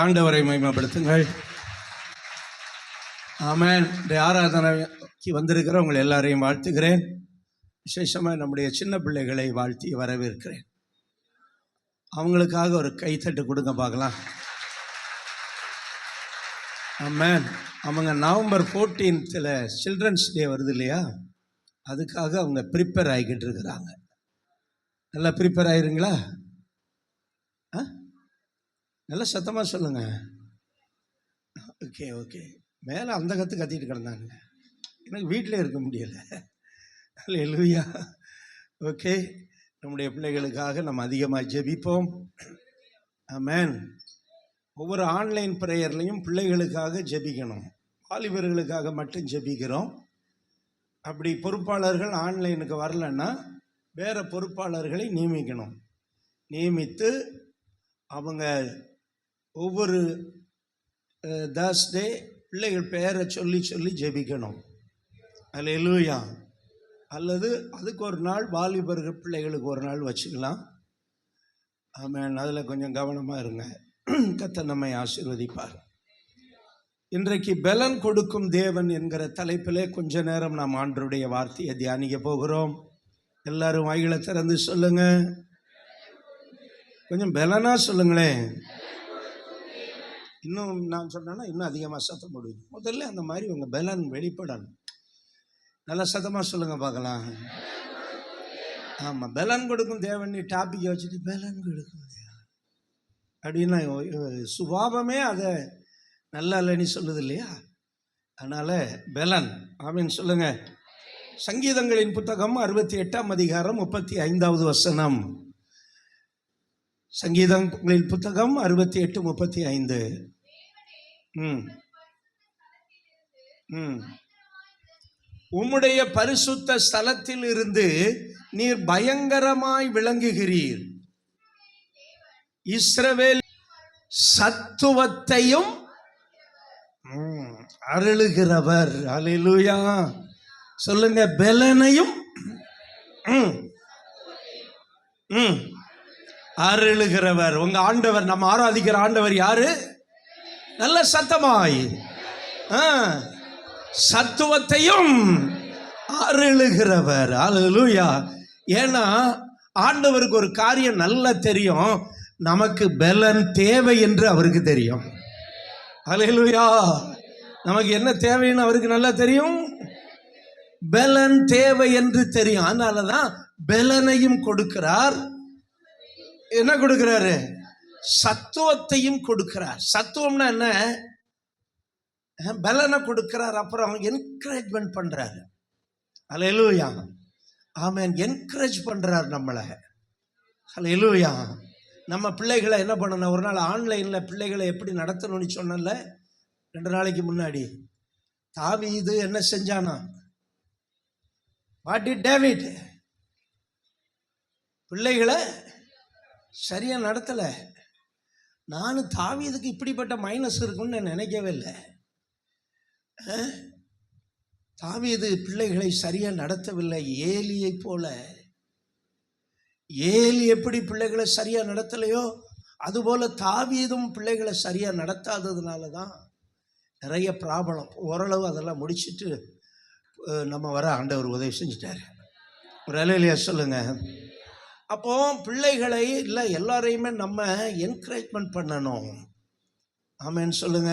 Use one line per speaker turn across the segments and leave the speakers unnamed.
ஆண்டவரை மகிமைப்படுத்துங்கள். ஆமென். இந்த ஆராதனைக்கு வந்திருக்கிற உங்களை எல்லாரையும் வாழ்த்துகிறேன். விசேஷமாக நம்முடைய சின்ன பிள்ளைகளை வாழ்த்தி வரவேற்கிறேன். அவங்களுக்காக ஒரு கைத்தட்டு கொடுங்க பார்க்கலாம். ஆமென். அவங்க நவம்பர் 14 சில்ட்ரன்ஸ் டே வருது இல்லையா, அதுக்காக அவங்க ப்ரிப்பேர் ஆகிக்கிட்டு இருக்கிறாங்க. நல்லா ப்ரிப்பேர் ஆயிருங்களா? நல்லா சத்தமாக சொல்லுங்க. Okay okay. மேலே அந்த கத்திட்டு கிடந்தாங்க, எனக்கு வீட்டிலே இருக்க முடியலை. அல்லேலூயா. ஓகே, நம்முடைய பிள்ளைகளுக்காக நம்ம அதிகமாக ஜெபிப்போம். ஆமென். ஒவ்வொரு ஆன்லைன் ப்ரேயர்லையும் பிள்ளைகளுக்காக ஜெபிக்கணும். வாலிபர்களுக்காக மட்டும் ஜெபிக்கிறோம். அப்படி பொறுப்பாளர்கள் ஆன்லைனுக்கு வரலன்னா வேறு பொறுப்பாளர்களை நியமிக்கணும். நியமித்து அவங்க ஒவ்வொரு தர்ஸ்டே பிள்ளைகள் பெயரை சொல்லி சொல்லி ஜெபிக்கணும். அல்லேலூயா. அல்லது அதுக்கு ஒரு நாள் வாலிபர்கள் பிள்ளைகளுக்கு ஒரு நாள் வச்சுக்கலாம். ஆமென். அதில் கொஞ்சம் கவனமாக இருங்க. கர்த்தர் நம்மை ஆசீர்வதிப்பார். இன்றைக்கு பலன் கொடுக்கும் தேவன் என்கிற தலைப்பிலே கொஞ்ச நேரம் நாம் ஆண்டவருடைய வார்த்தையை தியானிக்க போகிறோம். எல்லாரும் வாய்களை திறந்து சொல்லுங்க. கொஞ்சம் பலனா சொல்லுங்களேன். இன்னும் நான் சொன்னேன்னா இன்னும் அதிகமாக சத்தம் போடுவீங்க. முதல்ல அந்த மாதிரி உங்கள் பலன் வெளிப்படணும். நல்லா சத்தமாக சொல்லுங்க பார்க்கலாம். ஆமாம், பலன் கொடுக்கும் தேவன் டாப்பிக்கை வச்சுட்டு பலன் கொடுக்கும் தேவன் அப்படின்னா சுபாவமே அதை நல்லா இல்லைன்னு சொல்லுது இல்லையா? அதனால் பலன். ஆமீன் சொல்லுங்க. சங்கீதங்களின் புத்தகம் 68ஆம் அதிகாரம் 35வது வசனம். சங்கீதங்களின் புத்தகம் 68:35. உம்முடைய பரிசுத்த ஸ்தலத்தில் இருந்து நீர் பயங்கரமாய் விளங்குகிறீர். இஸ்ரவேல் சத்துவத்தையும் அருளுகிறவர். அல்லேலூயா. சொல்லுங்க, பலனையும் அருளுகிறவர். உங்க ஆண்டவர், நம்ம ஆராதிக்கிற ஆண்டவர் யாரு? நல்ல சத்தமாய் சத்துவத்தையும் அருளுகிறவர். அல்லேலூயா. ஏன்னா ஆண்டவருக்கு ஒரு காரியம் நல்லா தெரியும், நமக்கு பலன் தேவை என்று அவருக்கு தெரியும். அல்லேலூயா. நமக்கு என்ன தேவைன்னு அவருக்கு நல்லா தெரியும். பலன் தேவை என்று தெரியும். அதனால தான் பலனையும் கொடுக்கிறார். என்ன கொடுக்கிறாரு? சத்துவத்தையும் கொடுக்கிறார். சத்துவம்னா என்ன? பலனை கொடுக்கிறார். அப்புறம் அவங்க என்கரேஜ்மெண்ட் பண்றாரு. அல்லேலூயா. ஆமென். என்கரேஜ் பண்றார் நம்மளை. அல்லேலூயா. நம்ம பிள்ளைகளை என்ன பண்ணணும்? ஒரு நாள் ஆன்லைனில் பிள்ளைகளை எப்படி நடத்தணும்னு சொன்னல 2 நாளைக்கு முன்னாடி. தாவீது என்ன செஞ்சானா? What did David? பிள்ளைகளை சரியா நடத்தலை. நானும் தாவீதுக்கு இப்படிப்பட்ட மைனஸ் இருக்குன்னு நான் நினைக்கவே இல்லை. தாவீது பிள்ளைகளை சரியா நடத்தவில்லை. ஏலியை போல. ஏலி எப்படி பிள்ளைகளை சரியா நடத்தலையோ அதுபோல தாவீதும் பிள்ளைகளை சரியா நடத்தாததுனால தான் நிறைய ப்ராப்ளம். ஓரளவு அதெல்லாம் முடிச்சுட்டு நம்ம வர ஆண்டவர் உதவி செஞ்சுட்டாரு. ஒரு அல்லேலூயா சொல்லுங்க. அப்போ பிள்ளைகளை இல்லை எல்லாரையுமே நம்ம என்கரேஜ்மெண்ட் பண்ணணும். ஆமென் சொல்லுங்க.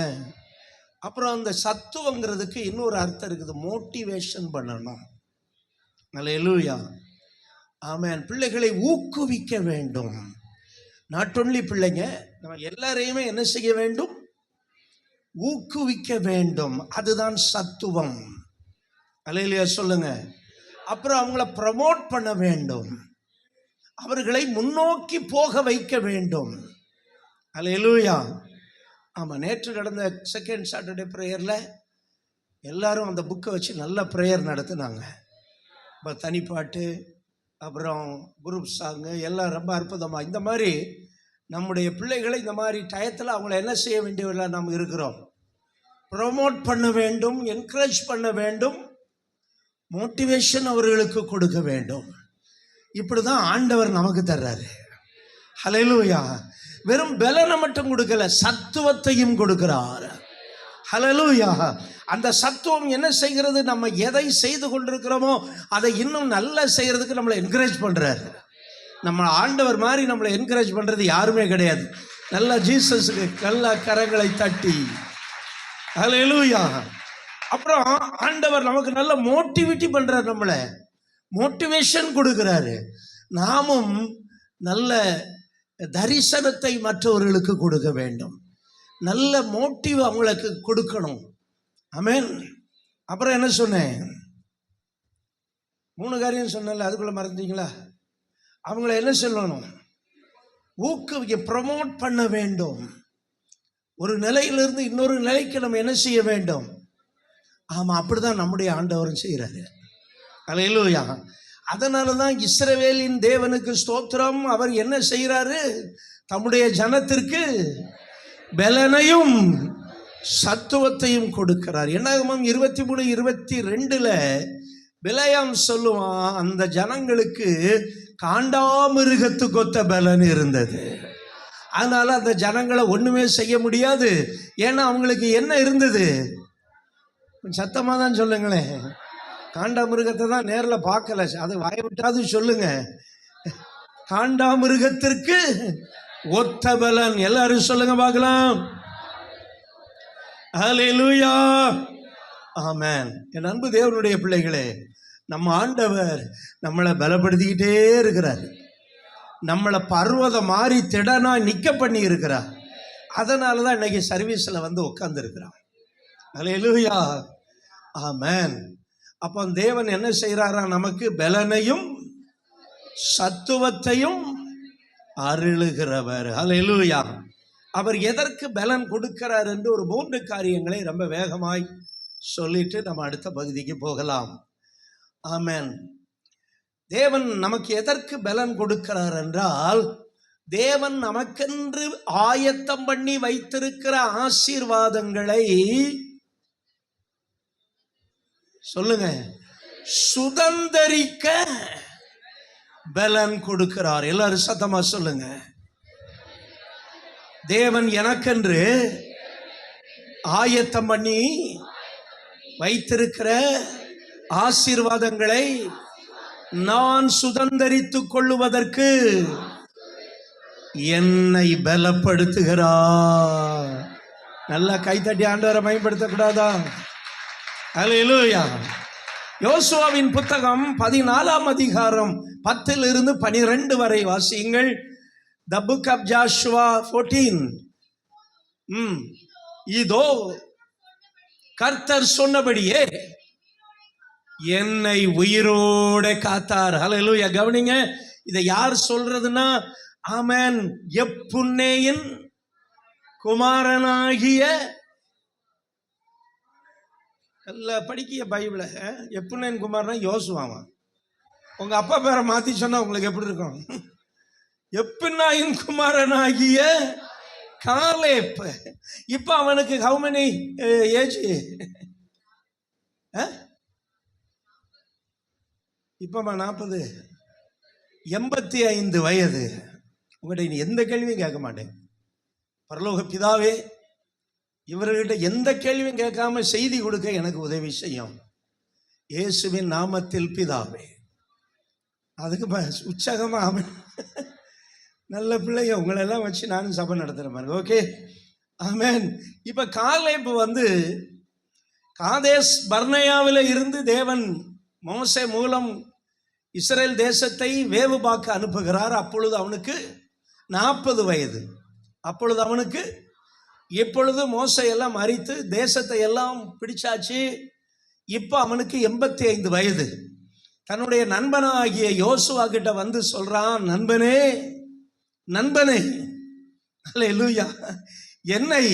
அப்புறம் அந்த சத்துவங்கிறதுக்கு இன்னொரு அர்த்தம் இருக்குது, மோட்டிவேஷன் பண்ணணும். அல்லேலூயா. ஆமென். பிள்ளைகளை ஊக்குவிக்க வேண்டும். நாட் ஒன்லி பிள்ளைங்க, நம்ம எல்லாரையுமே என்ன செய்ய வேண்டும்? ஊக்குவிக்க வேண்டும். அதுதான் சத்துவம். அல்லேலூயா சொல்லுங்க. அப்புறம் அவங்கள ப்ரமோட் பண்ண வேண்டும். அவர்களை முன்னோக்கி போக வைக்க வேண்டும். அல்லேலூயா. ஆமாம், நேற்று நடந்த செகண்ட் சாட்டர்டே ப்ரேயரில் எல்லாரும் அந்த புக்கை வச்சு நல்ல ப்ரேயர் நடத்துனாங்க. இப்போ தனிப்பாட்டு, அப்புறம் குரூப் சாங்கு எல்லாம் ரொம்ப அற்புதமாக. இந்த மாதிரி நம்முடைய பிள்ளைகளை இந்த மாதிரி டயத்தில் அவங்கள என்ன செய்ய வேண்டியவர்களா நாம் இருக்கிறோம்? ப்ரமோட் பண்ண வேண்டும், என்கரேஜ் பண்ண வேண்டும், மோட்டிவேஷன் அவர்களுக்கு கொடுக்க வேண்டும். இப்படி தான் ஆண்டவர் நமக்கு தர்றாரு. ஹல்லேலூயா. வெறும் பலனை மட்டும் கொடுக்கல, சத்துவத்தையும் கொடுக்கிறார். ஹல்லேலூயா. அந்த சத்துவம் என்ன செய்கிறது? நம்ம எதை செய்து கொண்டிருக்கிறோமோ அதை இன்னும் நல்லா செய்யறதுக்கு நம்மளை என்கரேஜ் பண்றாரு. நம்ம ஆண்டவர் மாதிரி நம்மளை என்கரேஜ் பண்றது யாருமே கிடையாது. நல்லா ஜீசஸுக்கு நல்ல கரங்களை தட்டி ஹல்லேலூயா. அப்புறம் ஆண்டவர் நமக்கு நல்ல மோட்டிவேட்டி பண்றார், நம்மளை மோட்டிவேஷன் கொடுக்கிறாரு. நாமும் நல்ல தரிசனத்தை மற்றவர்களுக்கு கொடுக்க வேண்டும், நல்ல மோட்டிவ் அவங்களுக்கு கொடுக்கணும். ஆமென். அப்புறம் என்ன சொன்னேன்? 3 காரியம் சொன்னல, அதுக்குள்ள மறந்துட்டீங்களா? அவங்கள என்ன சொல்லணும்? ஊக்குவிக்க, ப்ரமோட் பண்ண வேண்டும். ஒரு நிலையிலிருந்து இன்னொரு நிலைக்கு நம்ம என்ன செய்ய வேண்டும்? ஆமாம், அப்படிதான் நம்முடைய ஆண்டவரும் செய்கிறாரு. அல்லேலூயா. அதனால தான் இஸ்ரவேலின் தேவனுக்கு ஸ்தோத்திரம். அவர் என்ன செய்கிறாரு? தம்முடைய ஜனத்திற்கு பலனையும் சத்துவத்தையும் கொடுக்கிறார். என்னாகமம் 23:22 பிலேயாம் சொல்லுவான், அந்த ஜனங்களுக்கு காண்டாமிருகத்துக்கு ஒத்த பலன் இருந்தது. அதனால அந்த ஜனங்களை ஒண்ணுமே செய்ய முடியாது. ஏன்னா அவங்களுக்கு என்ன இருந்தது? சத்தமாக தான் சொல்லுங்களேன். காண்டாமிருகத்தை தான் நேரில் பார்க்கல, அது வாயை விட்டாது சொல்லுங்க. காண்டாமிருகத்திற்கு ஒத்த பலன். எல்லாரும் சொல்லுங்க பார்க்கலாம். ஹல்லேலூயா. ஆமென். என் அன்பு தேவனுடைய பிள்ளைகளே, நம்ம ஆண்டவர் நம்மளை பலப்படுத்திக்கிட்டே இருக்கிறார். நம்மளை பர்வதம் மாறி திடனா நிக்க பண்ணி இருக்கிறார். அதனால தான் இன்னைக்கு சர்வீஸில் வந்து உட்கார்ந்து இருக்கிறான். ஹல்லேலூயா. ஆமென். அப்போ தேவன் என்ன செய்கிறாரா? நமக்கு பலனையும் சத்துவத்தையும் அருளுகிறவர். ஹல்லேலூயா. அவர் எதற்கு பலன் கொடுக்கிறார் என்று ஒரு 3 காரியங்களை ரொம்ப வேகமாய் சொல்லிட்டு நம்ம அடுத்த பகுதிக்கு போகலாம். ஆமென். தேவன் நமக்கு எதற்கு பலன் கொடுக்கிறார் என்றால், தேவன் நமக்கென்று ஆயத்தம் பண்ணி வைத்திருக்கிற ஆசீர்வாதங்களை சொல்லுங்க, சுதந்தரிக்க பலன் கொடுக்கிறார். எல்லாரும் சத்தமா சொல்லுங்க. தேவன் எனக்கென்று ஆயத்தம் பண்ணி வைத்திருக்கிற ஆசீர்வாதங்களை நான் சுதந்தரித்துக் கொள்ளுவதற்கு என்னை பலப்படுத்துகிறார். நல்லா கைத்தட்டி ஆண்டவரை பயன்படுத்தக்கூடாதா? ஹல்லேலூயா. யோசுவாவின் புத்தகம் 14ஆம் அதிகாரம் 10 12 வரை வாசியுங்கள். The book of Joshua 14. இதோ கர்த்தர் சொன்னபடியே என்னை உயிரோட காத்தார். ஹல்லேலூயா. கவனிங்க, இதை யார் சொல்றதுன்னா, ஆமென், எப்புன்னேயின் குமாரனாகிய, படிக்கிய பைபிள, எப்புன்னேயின் குமாரனா யோசுவாவான். உங்க அப்பா பேரை மாத்தி சொன்னா உங்களுக்கு எப்படி இருக்கும்? எப்புன்னாயின் குமாரனாகிய காலேப். இப்ப அவனுக்கு how many ஏஜ்? இப்ப 40, 85 வயது. உங்கள்கிட்ட எந்த கேள்வியும் கேட்க மாட்டேன். பரலோக பிதாவே, இவர்கிட்ட எந்த கேள்வியும் கேட்காம செய்தி கொடுக்க எனக்கு உதவி செய்யும். இயேசுவின் நாமத்தில் பிதாவே. அதுக்கு உற்சாகமா ஆமென். நல்ல பிள்ளைங்க, உங்களெல்லாம் வச்சு நானும் சபை நடத்துகிற மாதிரி. ஓகே, ஆமென். இப்போ காலேப் வந்து காதேஸ் பர்னேயாவில் இருந்து தேவன் மோசே மூலம் இஸ்ரேல் தேசத்தை வேவு பார்க்க அனுப்புகிறார். அப்பொழுது அவனுக்கு 40 வயது. அப்பொழுது அவனுக்கு, இப்பொழுது மோசே எல்லாம் மரித்து தேசத்தை எல்லாம் பிடிச்சாச்சு. இப்போ அவனுக்கு 85 வயது. தன்னுடைய நண்பனாகிய யோசுவா கிட்ட வந்து சொல்றான், நண்பனே நண்பனே, அல்லேலூயா, என்னை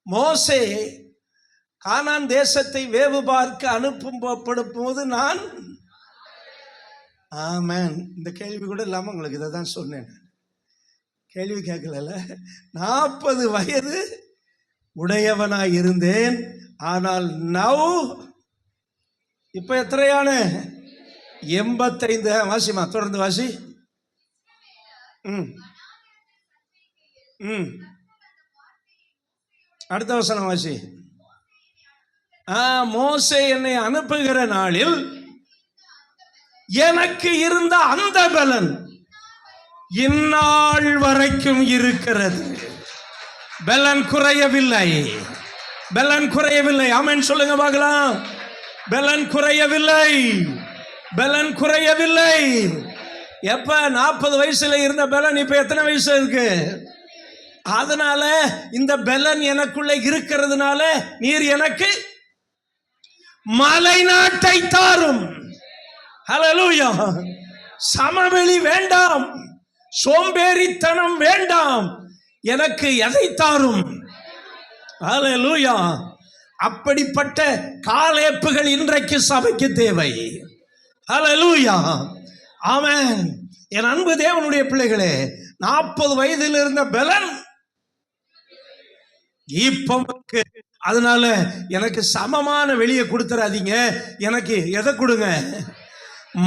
மோசே கானான் தேசத்தை வேவு பார்க்க அனுப்பப்படும் போது நான், ஆமென், இந்த கேள்வி கூட இல்லாமல் உங்களுக்கு இதை தான் சொன்னேன். கேள்வி கேட்கல. 40 வயது உடையவனாய் இருந்தேன். ஆனால் நவ் இப்ப எத்தனையான 85. வாசிமா, தொடர்ந்து வாசி. அடுத்த வசனம் வாசி. மோசே என்னை அனுப்புகிற நாளில் எனக்கு இருந்த அந்த பலன் இந்நாள் வரைக்கும் இருக்கிறது. பலன் குறையவில்லை, பலன் குறையவில்லை. ஆமென் சொல்லுங்க பார்க்கலாம். பலன் குறையவில்லை, பலன் குறையவில்லை. எப்ப 40 வயசுல இருந்த பலன் இப்ப எத்தனை வயசு இருக்கு? அதனால இந்த பலன் எனக்குள்ள இருக்கிறதுனால நீர் எனக்கு மலை நாட்டை தாரும். ஹல்லேலூயா. சமவெளி வேண்டாம், சோம்பேறித்தனம் வேண்டாம், எனக்கு எதை தாரும்? ஹல்லேலூயா. அப்படிப்பட்ட காலேப்புகள் இன்றைக்கு சபைக்கு தேவை. ஹல்லேலூயா. ஆமென். என் அன்பு தேவனுடைய பிள்ளைகளே, 40 வயதில் இருந்த பலன் இப்ப. அதனால எனக்கு சமமான வெளியே கொடுத்துறாதீங்க, எனக்கு எதை கொடுங்க?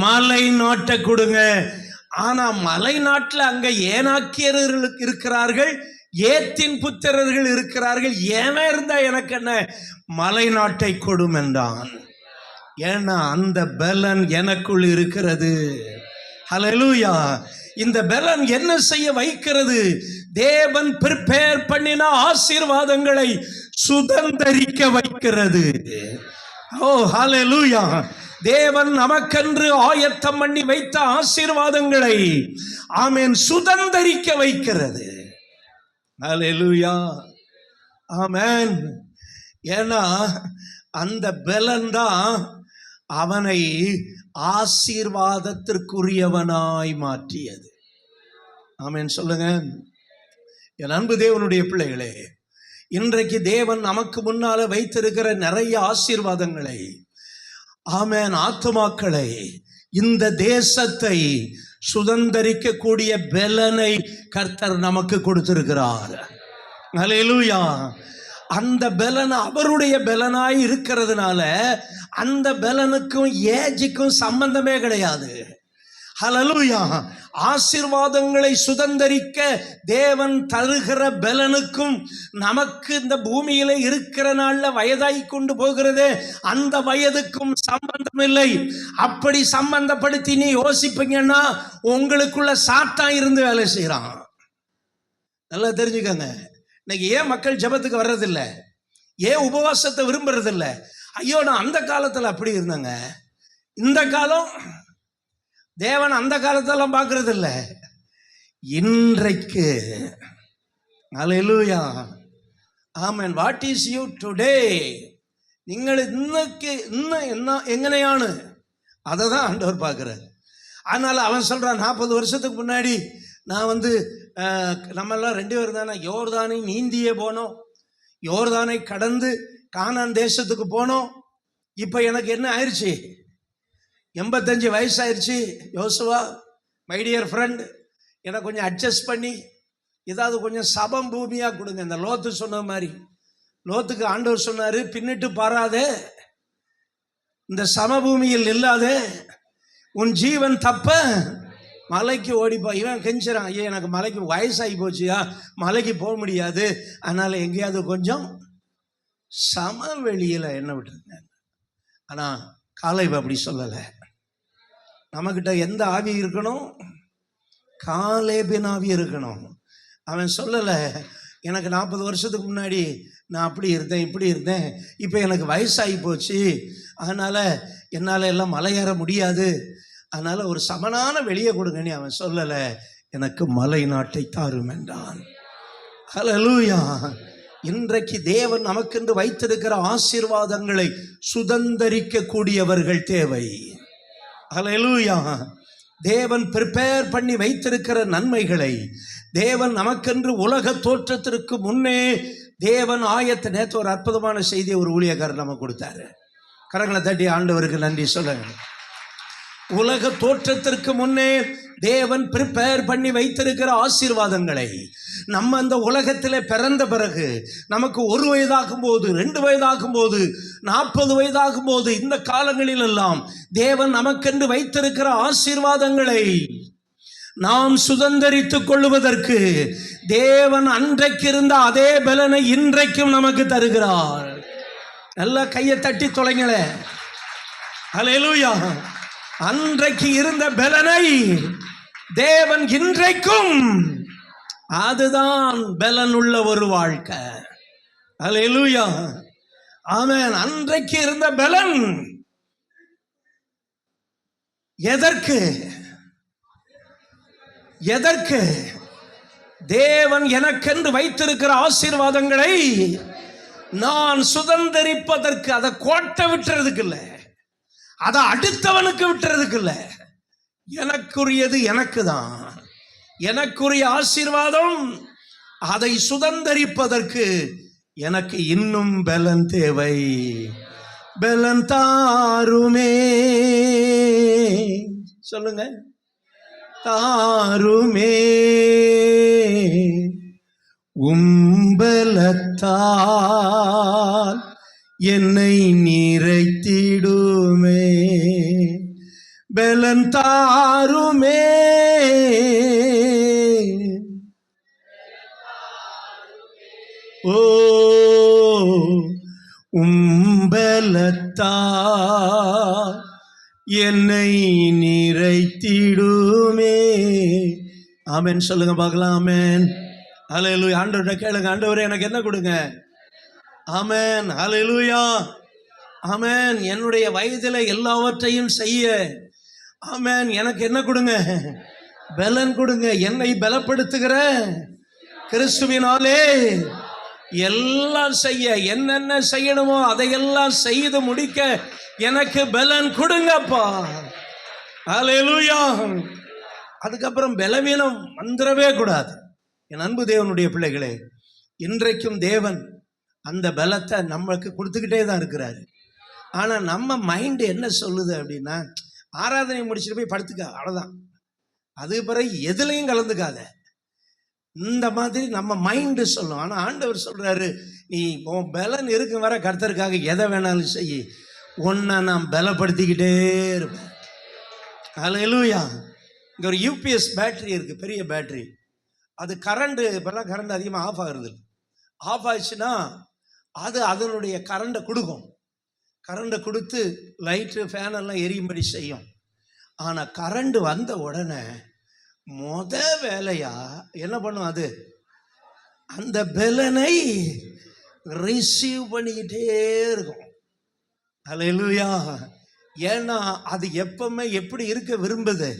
மலை நாட்டை கொடுங்க. ஆனா மலை நாட்டில் அங்க ஏனாக்கியர்கள் இருக்கிறார்கள், ஏத்தின் புத்திரர்கள் இருக்கிறார்கள். ஏன இருந்தா எனக்கு என்ன? மலை நாட்டை கொடும் என்றான். ஏன்னா அந்த பலன் எனக்குள் இருக்கிறது. ஹல்லேலூயா. இந்த பலன் என்ன செய்ய வைக்கிறது? தேவன் பிரிப்பேர் பண்ணின ஆசீர்வாதங்களை சுதந்தரிக்க வைக்கிறது. ஓ ஹல்லேலூயா. தேவன் நமக்கென்று ஆயத்தம் பண்ணி வைத்த ஆசீர்வாதங்களை ஆமென் சுதந்தரிக்க வைக்கிறது. ஹல்லேலூயா. ஆமென். ஏன்னா அந்த பலன் தான் அவனை ஆசீர்வாதத்திற்குரியவனாய் மாற்றியது. ஆமென் சொல்லுங்க. என் அன்பு தேவனுடைய பிள்ளைகளே, இன்றைக்கு தேவன் நமக்கு முன்னால வைத்திருக்கிற நிறைய ஆசீர்வாதங்களை, ஆமென், ஆத்துமாக்களை, இந்த தேசத்தை சுதந்தரிக்க கூடிய பலனை கர்த்தர் நமக்கு கொடுத்திருக்கிறார். ஹல்லேலூயா. அந்த பலன் அவருடைய பலனாய் இருக்கிறதுனால அந்த பலனுக்கும் ஏஜுக்கும் சம்பந்தமே கிடையாது. ஹல்லேலூயா. ஆசீர்வாதங்களை சுதந்தரிக்க தேவன் தருகிற பலனுக்கும் நமக்கு இந்த பூமியில இருக்கிற நாள்ல வயதாய் கொண்டு போகிறதே அந்த வயதுக்கும் சம்பந்தம் இல்லை. அப்படி சம்பந்தப்படுத்தி நீ யோசிப்பீங்கன்னா உங்களுக்குள்ள சாத்தான் இருந்து வேலை செய்யறான். நல்லா தெரிஞ்சுக்கங்க. இன்னைக்கு ஏன் மக்கள் ஜெபத்துக்கு வர்றதில்லை? ஏன் உபவாசத்தை விரும்புறதில்லை? ஐயோ நான் அந்த காலத்தில் அப்படி இருந்தாங்க, இந்த காலம் தேவன் அந்த காலத்தெல்லாம் பார்க்கறது இல்லை. இன்றைக்கு. Hallelujah. Amen. What is you today? നിങ്ങൾ ഇന്ന് എങ്ങനെയാണ്? அதை தான் ஆண்டவர் பார்க்குறார். அதனால அவன் சொல்றான், 40 வருஷத்துக்கு முன்னாடி நான் நம்மெல்லாம் 2 பேர் தானே யோர்தானை நீந்தியே போனோம், யோர்தானை கடந்து கானான் தேசத்துக்கு போனோம். இப்போ எனக்கு என்ன ஆயிடுச்சு? 85 வயசு ஆயிடுச்சு. யோசுவா, மை டியர் ஃப்ரெண்ட், எனக்கு கொஞ்சம் அட்ஜஸ்ட் பண்ணி ஏதாவது கொஞ்சம் சபம் பூமியாக கொடுங்க. இந்த லோத்து சொன்ன மாதிரி, லோத்துக்கு ஆண்டவர் சொன்னார், பின்னிட்டு பாராதே, இந்த சமபூமியில் இல்லாதே, உன் ஜீவன் தப்ப மலைக்கு ஓடிப்போ. இவன் கெஞ்சுறான், ஐயா எனக்கு மலைக்கு வயசாகி போச்சியா, மலைக்கு போக முடியாது, அதனால் எங்கேயாவது கொஞ்சம் சமவெளியில் என்ன விட்டுருங்க. ஆனால் காலேப் அப்படி சொல்லலை. நம்மக்கிட்ட எந்த ஆவி இருக்கணும்? காலேபின் ஆவி இருக்கணும். அவன் சொல்லலை, எனக்கு 40 வருஷத்துக்கு முன்னாடி நான் அப்படி இருந்தேன் இப்படி இருந்தேன், இப்போ எனக்கு வயசாகி போச்சு, அதனால் என்னால் எல்லாம் மலையேற முடியாது, அதனால் ஒரு சமனான வெளியே கொடுங்கன்னு அவன் சொல்லலை. எனக்கு மலை நாட்டை தாரும் என்றான். ஹல்லேலூயா. இன்றைக்கு தேவன் நமக்கென்று வைத்திருக்கிற ஆசீர்வாதங்களை சுதந்தரிக்க கூடியவர்கள் தேவை. ஹல்லேலூயா. தேவன் ப்ரிப்பேர் பண்ணி வைத்திருக்கிற நன்மைகளை தேவன் நமக்கென்று உலக தோற்றத்திற்கு முன்னே தேவன் நேற்று ஒரு அற்புதமான செய்தியை ஒரு ஊழியக்காரர் நமக்கு கொடுத்தாரு. கரங்களை தட்டி ஆண்டவருக்கு நன்றி சொல்லுங்க. உலக தோற்றத்திற்கு முன்னே தேவன் ப்ரிப்பேர் பண்ணி வைத்திருக்கிற ஆசீர்வாதங்களை நம்ம அந்த உலகத்தில் பிறந்த பிறகு நமக்கு 1 வயதாகும் போது, 2 வயதாகும் போது, 40 வயதாகும் போது, இந்த காலங்களில் எல்லாம் தேவன் நமக்கென்று வைத்திருக்கிற ஆசீர்வாதங்களை நாம் சுதந்தரித்துக் கொள்வதற்கு தேவன் அன்றைக்கு இருந்த அதே பலனை இன்றைக்கும் நமக்கு தருகிறார். நல்லா கையை தட்டி தொலைங்களே. அல்லேலூயா. அன்றைக்கு இருந்த பலனை தேவன் இன்றைக்கும், அதுதான் பலன் உள்ள ஒரு வாழ்க்கை. அல்லேலூயா. ஆமென். அன்றைக்கு இருந்த பலன் எதற்கு? எதற்கு? தேவன் எனக்கென்று வைத்திருக்கிற ஆசீர்வாதங்களை நான் சுதந்தரிப்பதற்கு. அதை கோட்டை விட்டுறதுக்கு இல்லை, அதை அடுத்தவனுக்கு விட்டுறதுக்கு இல்லை. எனக்குரியது எனக்கு தான். எனக்குரிய ஆசீர்வாதம், அதை சுதந்தரிப்பதற்கு எனக்கு இன்னும் பலன் தேவை. பலன் தாருமே, சொல்லுங்க. தாருமே உம்பலத்தால் என்னை நிறைத்திடுமே. பலன் தாருமே, ஓ உம்பலத்தால் என்னை நிறைத்திடுமே. ஆமென் சொல்லுங்க பார்க்கலாம். ஆமென். அல்லேலூயா. ஆண்டவர்கிட்ட கேளுங்க, ஆண்டவரே எனக்கு என்ன கொடுங்க. ஆமென். அல்லேலூயா. ஆமென். என்னுடைய வயதில் எல்லாவற்றையும் செய்ய, ஆமென், எனக்கு என்ன கொடுங்க? பலன் கொடுங்க. என்னை பலப்படுத்துகிற கிறிஸ்துவினாலே எல்லாம் செய்ய, என்னென்ன செய்யணுமோ அதையெல்லாம் செய்து முடிக்க எனக்கு பலன் கொடுங்கப்பா. அல்லேலூயா. அதுக்கப்புறம் பலவீனம் வந்துடவே கூடாது. என் அன்பு தேவனுடைய பிள்ளைகளே, இன்றைக்கும் தேவன் அந்த பலத்தை நம்மளுக்கு கொடுத்துக்கிட்டே தான் இருக்கிறாரு. ஆனால் நம்ம மைண்டு என்ன சொல்லுது அப்படின்னா, ஆராதனை முடிச்சுட்டு போய் படுத்துக்க, அவ்வளோதான், அது பிறகு எதுலையும் கலந்துக்காத, இந்த மாதிரி நம்ம மைண்டு சொல்லும். ஆனால் ஆண்டவர் சொல்கிறாரு, நீ உன் பலன் இருக்கும் வர கர்த்தருக்காக எதை வேணாலும் செய்ய, உன்னை நான் பலப்படுத்திக்கிட்டே இருப்பேன். அல்லேலூயா. இங்கே ஒரு யூபிஎஸ் பேட்டரி இருக்குது, பெரிய பேட்டரி. அது கரண்ட்டு, இப்போல்லாம் கரண்ட் அதிகமாக ஆஃப் ஆகுறது. ஆஃப் ஆயிடுச்சுன்னா அது அதனுடைய கரண்டை கொடுக்கும். கரண்டை கொடுத்து லைட்டு ஃபேனெல்லாம் எரியும்படி செய்யும். ஆனால் கரண்ட் வந்த உடனே வேலையா என்ன பண்ணும்? அது அந்த பலனை ரிசீவ் பண்ணிக்கிட்டே இருக்கும். அல்லேலூயா. ஏன்னா அது எப்பவுமே எப்படி இருக்க விரும்புது?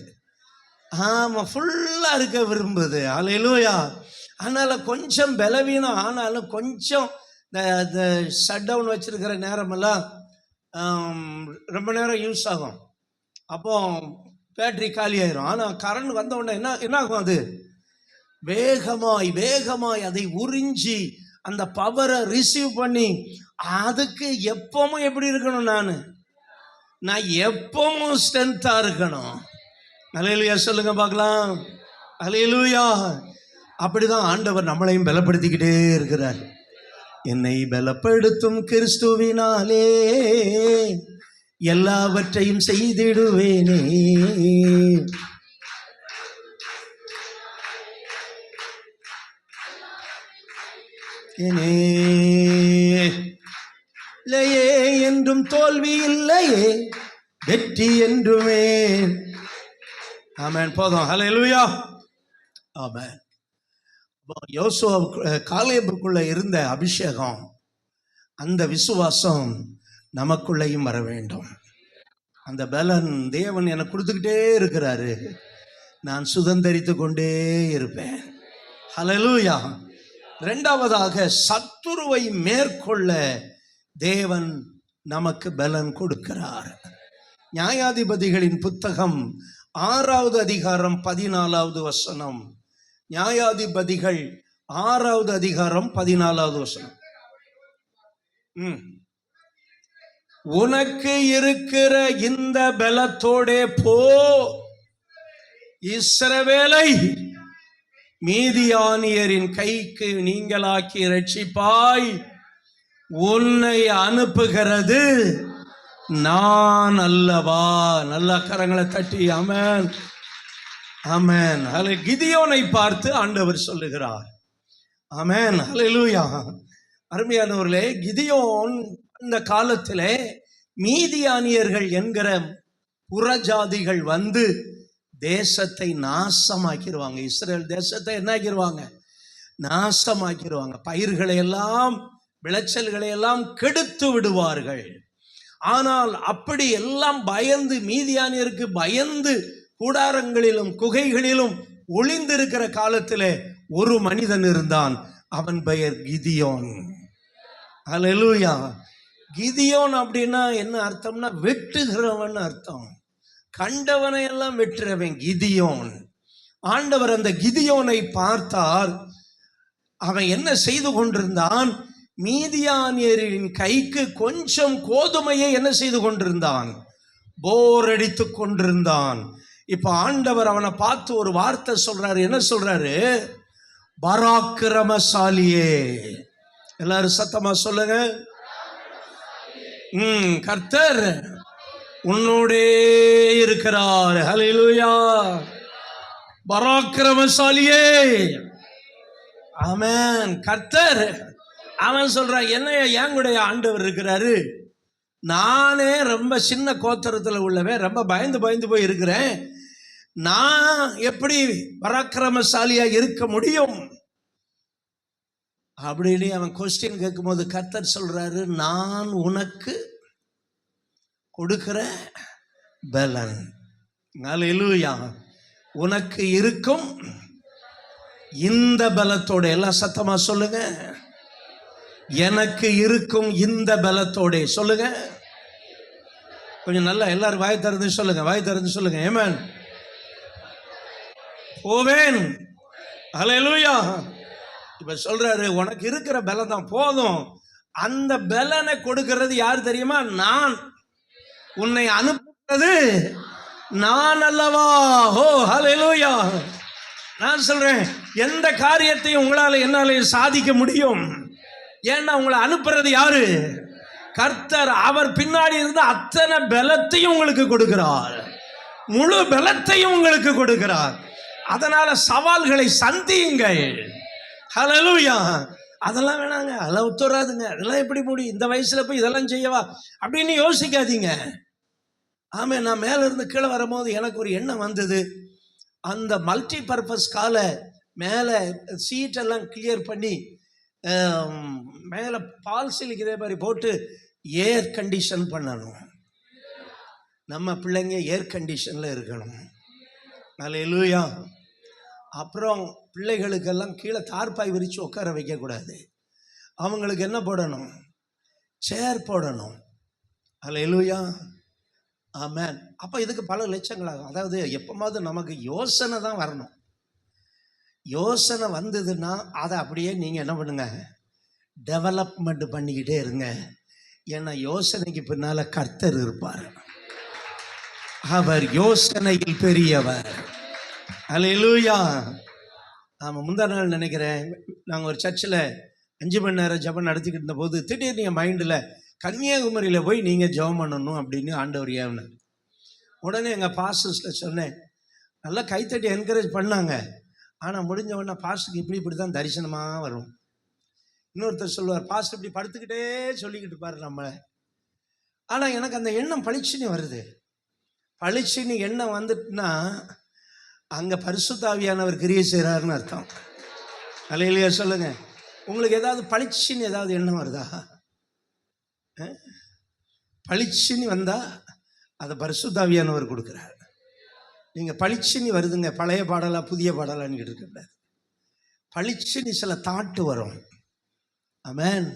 ஆமாம், ஃபுல்லாக இருக்க விரும்புது. அல்லேலூயா. அதனால் கொஞ்சம் பலவீனம் ஆனாலும் கொஞ்சம் இந்த ஷட் டவுன் வச்சுருக்கிற நேரமெல்லாம் ரொம்ப நேரம் யூஸ் ஆகும். அப்போ பேட்டரி காலி ஆயிரும். ஆனால் கரண்ட் வந்த உடனே என்ன ஆகும்? அது வேகமாய் வேகமாய் அதை உறிஞ்சி அந்த பவரை ரிசீவ் பண்ணி, அதுக்கு எப்பவும் எப்படி இருக்கணும்? நான் எப்பவும் ஸ்ட்ரென்த்தாக இருக்கணும். அல்லேலூயா சொல்லுங்க பார்க்கலாம். அல்லேலூயா. அப்படிதான் ஆண்டவர் நம்மளையும் பலப்படுத்திக்கிட்டே இருக்கிறார். என்னை பலப்படுத்தும் கிறிஸ்துவினாலே எல்லாவற்றையும் செய்திடுவேனே. இல்லையே என்றும் தோல்வி இல்லையே, வெற்றி என்றுமே. ஆமென். போதும். ஹல்லேலூயா. ஆமென். யோசுவா காலேபுக்குள்ள இருந்த அபிஷேகம், அந்த விசுவாசம் நமக்குள்ளேயும் வர வேண்டும். அந்த பலன் தேவன் எனக்கு கொடுத்துக்கிட்டே இருக்கிறாரு. நான் சுதந்தரித்து கொண்டே இருப்பேன். ஹல்லேலூயா. இரண்டாவதாக, சத்துருவை மேற்கொள்ள தேவன் நமக்கு பலன் கொடுக்கிறார். நியாயாதிபதிகளின் புத்தகம் 6வது அதிகாரம் 14வது வசனம். நியாயாதிபதிகள் 6வது அதிகாரம் 14வது வசனம். உனக்கு இருக்கிற இந்த பலத்தோடே போ, இஸ்ரவேலை மீதியானியரின் கைக்கு நீங்களாக்கி ரட்சிப்பாய். உன்னை அனுப்புகிறது நான் அல்லவா. நல்ல கரங்களை தட்டி ஆமென். ஆமென். கிதியோனை பார்த்து ஆண்டவர் சொல்லுகிறார். ஆமென். ஹல்லேலூயா. அருமையானவர்களே, கிதியோன் இந்த காலத்திலே மீதியானியர்கள் என்கிற புறஜாதிகள் வந்து தேசத்தை நாசமாக்கிடுவாங்க. இஸ்ரேல் தேசத்தை என்ன ஆக்கிடுவாங்க? நாசமாக்கிடுவாங்க. பயிர்களை எல்லாம், விளைச்சல்களை எல்லாம் கெடுத்து விடுவார்கள். ஆனால் அப்படி எல்லாம் பயந்து, மீதியானியருக்கு பயந்து கூடாரங்களிலும் குகைகளிலும் ஒளிந்திருக்கிற காலத்திலே ஒரு மனிதன் இருந்தான். அவன் பெயர் கிதியோன். ஹல்லேலூயா. கிதியோன் அப்படின்னா என்ன அர்த்தம்னா வெட்டுகிறவன் அர்த்தம். கண்டவனை எல்லாம் வெட்டுறவன் கிதியோன். ஆண்டவர் அந்த கிதியோனை பார்த்தார். அவன் என்ன செய்து கொண்டிருந்தான்? மீதியானியரின் கைக்கு கொஞ்சம் கோதுமையை என்ன செய்து கொண்டிருந்தான்? போர் அடித்து கொண்டிருந்தான். இப்ப ஆண்டவர் அவனை பார்த்து ஒரு வார்த்தை சொல்றாரு. என்ன சொல்றாரு? பராக்கிரமசாலியே. எல்லாரும் சத்தமா சொல்லுங்க. கர்த்தர் உன்னோடே இருக்கிறார். ஹல்லேலூயா. பராக்கிரமசாலியே. ஆமென். கர்த்தர் அவன் சொல்றான், என்னைய என்குடைய ஆண்டவர் இருக்கிறாரு. நானே ரொம்ப சின்ன கோத்திரத்தில் உள்ளவன், ரொம்ப பயந்து பயந்து போய் இருக்கிறேன். நான் எப்படி பராக்கிரமசாலியா இருக்க முடியும் அப்படின்னு அவன் கொஸ்டின் கேட்கும்போது கர்த்தர் சொல்றாரு, நான் உனக்கு கொடுக்கிற பலன். ஹல்லேலூயா. உனக்கு இருக்கும் இந்த பலத்தோட, எல்லாம் சத்தமா சொல்லுங்க, எனக்கு இருக்கும் இந்த பலத்தோட சொல்லுங்க. கொஞ்சம் நல்லா எல்லாரும் வாய் திறந்து சொல்லுங்க, வாய் திறந்து சொல்லுங்க. ஆமென். போவேன். ஹல்லேலூயா. இப்ப சொல்றாரு, உனக்கு இருக்கிற பலம் தான் போதும். அந்த பலனை கொடுக்கிறது யார் தெரியுமா? நான். உன்னை அனுப்புறது நான் அல்லவா? ஓ ஹல்லேலூயா. நான் சொல்றேன், எந்த காரியத்தையும் உங்களால என்னால சாதிக்க முடியும். ஏன்னா உங்களை அனுப்புறது யாரு? கர்த்தர். அவர் பின்னாடி இருந்து அத்தனை பலத்தையும் உங்களுக்கு கொடுக்கிறார். முழு பலத்தையும் உங்களுக்கு கொடுக்கிறார். அதனால சவால்களை சந்தியுங்கள். ஹல்லேலூயா. அதெல்லாம் வேணாங்க, அதெல்லாம் ஒத்துறாதுங்க, அதெல்லாம் எப்படி முடியும், இந்த வயசுல போய் இதெல்லாம் செய்யவா அப்படின்னு யோசிக்காதீங்க. ஆமே. நான் மேல இருந்து கீழே வரும்போது எனக்கு ஒரு எண்ணம் வந்தது. அந்த மல்டி பர்பஸ் காலை மேலே சீட்டெல்லாம் கிளியர் பண்ணி மேலே பால் சிலிக்கு இதே மாதிரி போட்டு ஏர் கண்டிஷன் பண்ணணும். நம்ம பிள்ளைங்க ஏர் கண்டிஷனில் இருக்கணும். ஹல்லேலூயா. அப்புறம் பிள்ளைகளுக்கெல்லாம் கீழே தார்பாய் விரித்து உட்கார வைக்கக்கூடாது. அவங்களுக்கு என்ன போடணும்? சேர் போடணும். ஹல்லேலூயா. ஆமென். அப்போ இதுக்கு பல லட்சங்களாகும். அதாவது எப்போமாவது நமக்கு யோசனை தான் வரணும். யோசனை வந்ததுன்னா அதை அப்படியே நீங்கள் என்ன பண்ணுங்க? டெவலப்மெண்ட் பண்ணிக்கிட்டே இருங்க. ஏன்னா யோசனைக்கு பின்னால் கர்த்தர் இருப்பார். அவர் யோசனையில் பெரியவர். ஹல்லேலூயா. ஆமாம். முந்தா நாள் நினைக்கிறேன், நாங்கள் ஒரு சர்ச்சில் 5 மணி நேரம் ஜெபம் நடத்திக்கிட்டு இருந்தபோது திடீர்னு என் மைண்டில் கன்னியாகுமரியில் போய் நீங்கள் ஜெபம் பண்ணணும் அப்படின்னு ஆண்டவர் ஏவனார். உடனே எங்கள் பாஸ்டர்ஸில் சொன்னேன். நல்லா கைத்தட்டி என்கரேஜ் பண்ணாங்க. ஆனால் முடிஞ்ச உடனே பாஸ்டருக்கு இப்படி தான் தரிசனமாக வரும். இன்னொருத்தர் சொல்லுவார், பாஸ்டர் இப்படி படுத்துக்கிட்டே சொல்லிக்கிட்டு இருப்பார் நம்மளை. ஆனால் எனக்கு அந்த எண்ணம் பளிச்சுன்னு வருது. பளிச்சுன்னு எண்ணம் வந்துட்டுனா அங்கே பரிசுத்த ஆவியானவர் கிரியை செய்கிறாருன்னு அர்த்தம். ஹல்லேலூயா சொல்லுங்க. உங்களுக்கு ஏதாவது பளிச்சுன்னு ஏதாவது எண்ணம் வருதா? பளிச்சுன்னு வந்தால் அதை பரிசுத்த ஆவியானவர் கொடுக்குறார். நீங்கள் பளிச்சுன்னு வருதுங்க, பழைய பாடலா புதிய பாடலான்னு இருக்கக்கூடாது. பளிச்சுன்னு சில தாட்டு வரும். ஆமென்.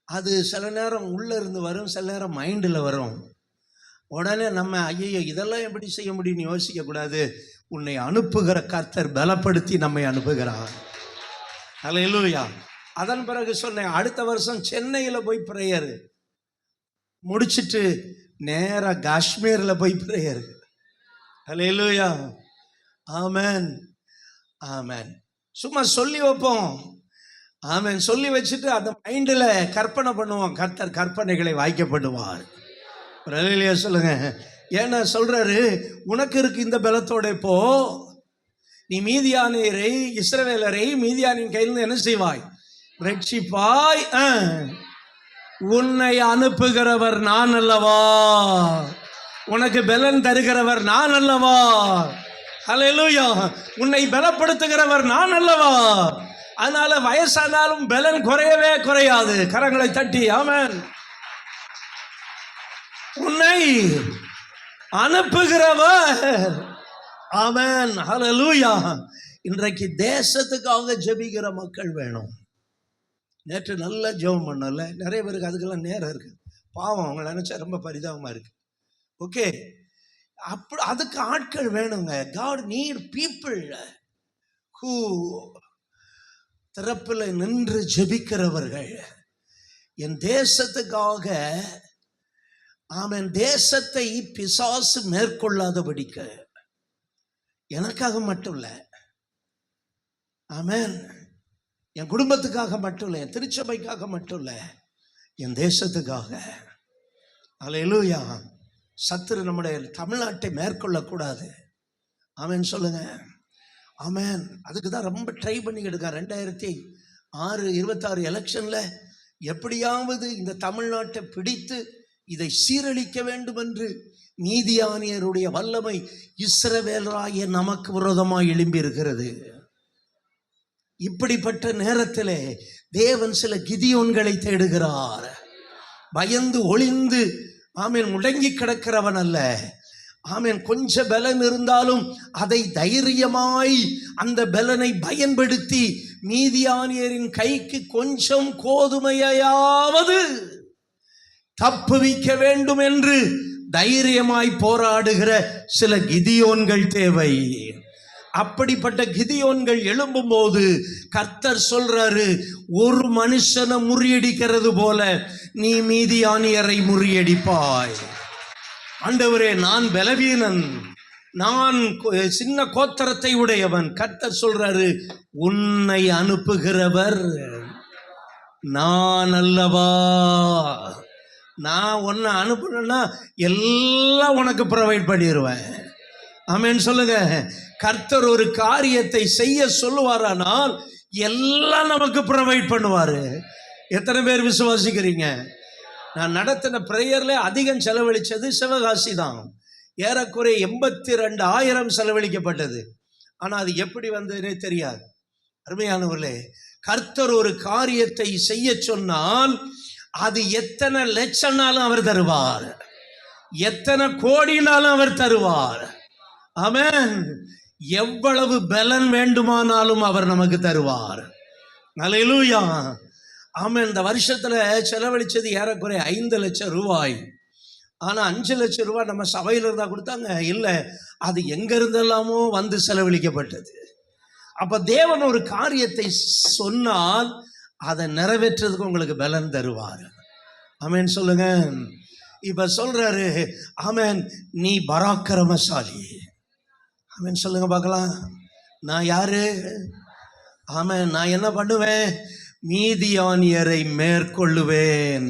அது சில நேரம் உள்ளே இருந்து வரும், சில நேரம் மைண்டில் வரும். உடனே நம்ம ஐயோ இதெல்லாம் எப்படி செய்ய முடியும்னு யோசிக்கக்கூடாது. உன்னை அனுப்புகிற கர்த்தர் பலப்படுத்தி நம்மை அனுப்புகிறார். ஹல்லேலூயா. அதன் பிறகு சொன்னேன், அடுத்த வருஷம் சென்னையில் போய் பிரேயர் முடிச்சுட்டு நேராக காஷ்மீரில் போய் பிரேயர். ஹல்லேலூயா. ஆமென். ஆமென். சும்மா சொல்லி வைப்போம். ஆமென். சொல்லி வச்சுட்டு அந்த மைண்டில் கற்பனை பண்ணுவோம். கர்த்தர் கற்பனைகளை வாய்க்கப்படுவார். ஹல்லேலூயா சொல்லுங்க. ஏன்னா சொல்றாரு, உனக்கு இருக்கு இந்த பலத்தோட போ, நீ மீதியானியரை, இஸ்ரவேலரை மீதியானின் கையிலிருந்து என்ன செய்வாய்? ரட்சிப்பாய். உன்னை அனுப்புகிறவர் நான் அல்லவா, உனக்கு பலன் தருகிறவர் நான் அல்லவா. ஹல்லேலூயா. உன்னை பலப்படுத்துகிறவர் நான் அல்லவா. அதனால வயசானாலும் பலன் குறையவே குறையாது. கரங்களை தட்டி ஆமென். உன்னை அனுப்புகிறவர். ஆமென். ஹல்லேலூயா. இன்றைக்கு தேசத்துக்காக ஜெபிக்கிற மக்கள் வேணும். நேற்று நல்லா ஜெபம் பண்ணல, நிறைய பேருக்கு அதுக்கெல்லாம் நேரம் இருக்கு. பாவம், அவங்களை நினைச்சா ரொம்ப பரிதாபமா இருக்கு. ஓகே, அப்படி அதுக்கு ஆட்கள் வேணுங்க. God need people who திறப்பில் நின்று ஜெபிக்கிறவர்கள். என் தேசத்துக்காக. ஆமென். தேசத்தை பிசாசு மேற்கொள்ளாதபடிக்க, எனக்காக மட்டும் இல்லை, ஆமென், என் குடும்பத்துக்காக மட்டும் இல்லை, என் திருச்சபைக்காக மட்டும் இல்லை, என் தேசத்துக்காக. அல்லேலூயா. சத்துரு நம்முடைய தமிழ்நாட்டை மேற்கொள்ளக்கூடாது. ஆமென் சொல்லுங்க. ஆமென். அதுக்கு தான் ரொம்ப ட்ரை பண்ணிக்கிட்டு இருக்கான். 2026 எலெக்ஷன்ல எப்படியாவது இந்த தமிழ்நாட்டை பிடித்து இதை சீரழிக்க வேண்டும் என்று மீதியானியருடைய வல்லமை இஸ்ரவேலராகிய நமக்கு விரோதமாக எழும்பி இருக்கிறது. இப்படிப்பட்ட நேரத்திலே தேவன் சில கிதியோன்களை தேடுகிறார். பயந்து ஒளிந்து ஆமென் முடங்கி கிடக்கிறவன் அல்ல. ஆமென். கொஞ்ச பலன் இருந்தாலும் அதை தைரியமாய் அந்த பலனை பயன்படுத்தி மீதியானியரின் கைக்கு கொஞ்சம் கோதுமையாவது தப்புவிக்க வேண்டும் என்று தைரியமாய் போராடுகிற சில கிதியோன்கள் தேவை. அப்படிப்பட்ட கிதியோன்கள் எழும்பும் போது கர்த்தர் சொல்றாரு, ஒரு மனுஷனை முறியடிக்கிறது போல நீ மீதியானியரை முறியடிப்பாய். ஆண்டவரே, நான் பலவீனன், நான் சின்ன கோத்திரத்தை உடையவன். கர்த்தர் சொல்றாரு, உன்னை அனுப்புகிறவர் நான் அல்லவா. நான் உன்னை அனுப்புனா எல்லாம் உனக்கு ப்ரொவைட் பண்ணிடுவேன். ஆமென் சொல்லுங்க. கர்த்தர் ஒரு காரியத்தை செய்ய சொல்லுவாரானால் எல்லாம் நமக்கு ப்ரொவைட் பண்ணுவாரு. எத்தனை பேர் விசுவாசிக்கிறீங்க? நான் நடத்தின பிரேயர்ல அதிகம் செலவழிச்சது சிவகாசி தான். ஏறக்குறைய 82,000 செலவழிக்கப்பட்டது. ஆனால் அது எப்படி வந்ததுன்னே தெரியாது. அருமையானவர்களே, கர்த்தர் ஒரு காரியத்தை செய்ய சொன்னால் அது எத்தனை லட்சம்னாலும் அவர் தருவார், எத்தனை கோடினாலும் அவர் தருவார். ஆமென். எவ்வளவு பலன் வேண்டுமானாலும் அவர் நமக்கு தருவார். அல்லேலூயா. ஆமென். இந்த வருஷத்துல செலவழிச்சது ஏறக்குறைய 5 லட்சம் ரூபாய். ஆனா 5 லட்சம் ரூபாய் நம்ம சபையில இருந்தா கொடுத்தாங்க இல்லை, அது எங்க இருந்தெல்லாமோ வந்து செலவழிக்கப்பட்டது. அப்ப தேவன் ஒரு காரியத்தை சொன்னால் அதை நிறைவேற்றதுக்கு உங்களுக்கு பலன் தருவார். ஆமென் சொல்லுங்க. இப்ப சொல்றாரு, ஆமென், நீ பராக்கிரமசாலி. ஆமென் சொல்லுங்க பார்க்கலாம். நான் யாரு? ஆமென். நான் என்ன பண்ணுவேன்? மீதியானியரை மேற்கொள்ளுவேன்,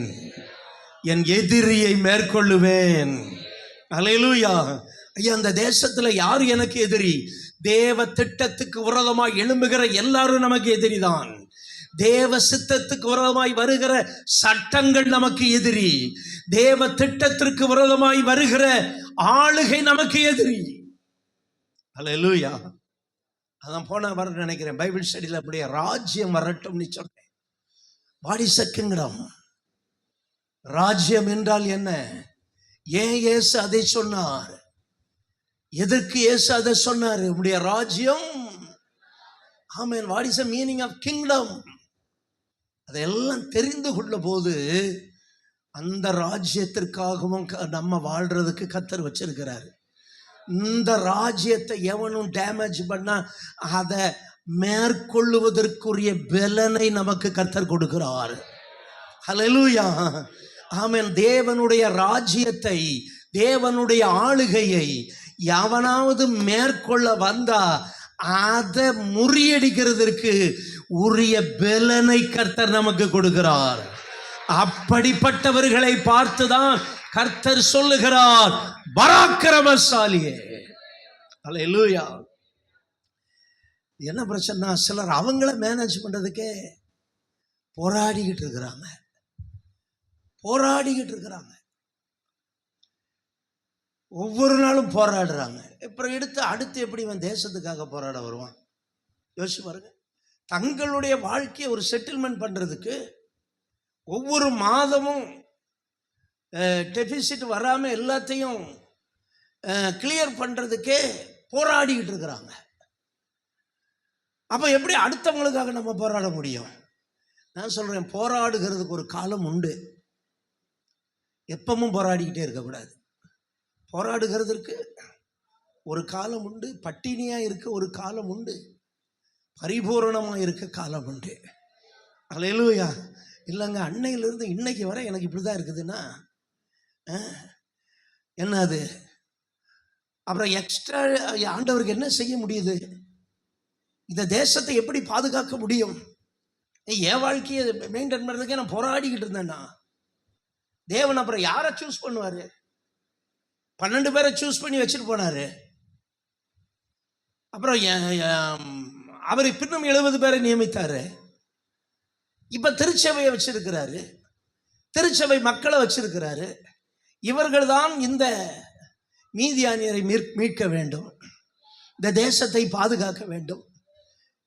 என் எதிரியை மேற்கொள்ளுவேன். அல்லேலூயா. ஐயா, அந்த தேசத்துல யார் எனக்கு எதிரி? தேவ திட்டத்துக்கு விரோதமாய் எழும்புகிற எல்லாரும் நமக்கு எதிரிதான். தேவ சித்தத்துக்கு விரோதமாய் வருகிற சட்டங்கள் நமக்கு எதிரி. தேவ திட்டத்திற்கு விரோதமாய் வருகிற ஆளுகை நமக்கு எதிரி. அல்லேலூயா. அதான் போன வர நினைக்கிறேன் பைபிள் ஸ்டடியில் அப்படியே ராஜ்யம் வரட்டும்னு சொன்னேன். What is a kingdom? ராஜ்யம் என்றால் என்ன? ஏன் இயேசு அதை சொன்னார்? எதற்கு இயேசு அதை சொன்னார்? உடைய ராஜ்யம். Amen. What is the meaning of kingdom? அதெல்லாம் தெரிந்து கொள்ள போது அந்த ராஜ்யத்திற்காகவும் நம்ம வாழ்றதுக்கு கர்த்தர் வச்சிருக்கிறாரு. இந்த ராஜ்யத்தை எவனும் டேமேஜ் பண்ணா அதை மேற்கொள்ளுவதற்குரிய பலனை நமக்கு கர்த்தர் கொடுக்கிறார். ஹல்லேலூயா. ஆமென். தேவனுடைய ராஜ்யத்தை, தேவனுடைய ஆளுகையை எவனாவது மேற்கொள்ள வந்தா அதை முறியடிக்கிறதற்கு உரிய பலனை கர்த்தர் நமக்கு கொடுக்கிறார். அப்படிப்பட்டவர்களை பார்த்துதான் கர்த்தர் சொல்லுகிறார், பராக்கிரமசாலியே. அல்லேலூயா. என்ன பிரச்சனைனா, சிலர் அவங்கள மேனேஜ் பண்ணுறதுக்கே போராடிக்கிட்டு இருக்கிறாங்க. ஒவ்வொரு நாளும் போராடுறாங்க. அப்புறம் அடுத்து எப்படி இவன் தேசத்துக்காக போராட வருவான்? யோசிச்சு பாருங்க. தங்களுடைய வாழ்க்கையை ஒரு செட்டில்மெண்ட் பண்ணுறதுக்கு ஒவ்வொரு மாதமும் டெபிசிட் வராமல் எல்லாத்தையும் கிளியர் பண்ணுறதுக்கே போராடிக்கிட்டு இருக்கிறாங்க. அப்போ எப்படி அடுத்தவங்களுக்காக நம்ம போராட முடியும்? நான் சொல்கிறேன், போராடுகிறதுக்கு ஒரு காலம் உண்டு. எப்பவும் போராடிக்கிட்டே இருக்கக்கூடாது. போராடுகிறதுக்கு ஒரு காலம் உண்டு. பட்டினியாக இருக்க ஒரு காலம் உண்டு. பரிபூரணமாக இருக்க காலம் உண்டு. அல்லேலூயா. இல்லைங்க, அன்னையிலிருந்து இன்னைக்கு வரை எனக்கு இப்படி தான் இருக்குதுன்னா என்ன அது? அப்புறம் எக்ஸ்ட்ரா ஆண்டவருக்கு என்ன செய்ய முடியுது? இந்த தேசத்தை எப்படி பாதுகாக்க முடியும்? என் வாழ்க்கையை மெயின்டைன் பண்ணுறதுக்கே நான் போராடிக்கிட்டு இருந்தேன்னா தேவன் அப்புறம் யாரை சூஸ் பண்ணுவார்? 12 பேரை சூஸ் பண்ணி வச்சுட்டு போனார். அப்புறம் அவர் பின்னும் 70 பேரை நியமித்தார். இப்போ திருச்சபையை வச்சிருக்கிறாரு, திருச்சபை மக்களை வச்சிருக்கிறாரு. இவர்கள் தான் இந்த மீதியானியரை மீட்க வேண்டும், இந்த தேசத்தை பாதுகாக்க வேண்டும்.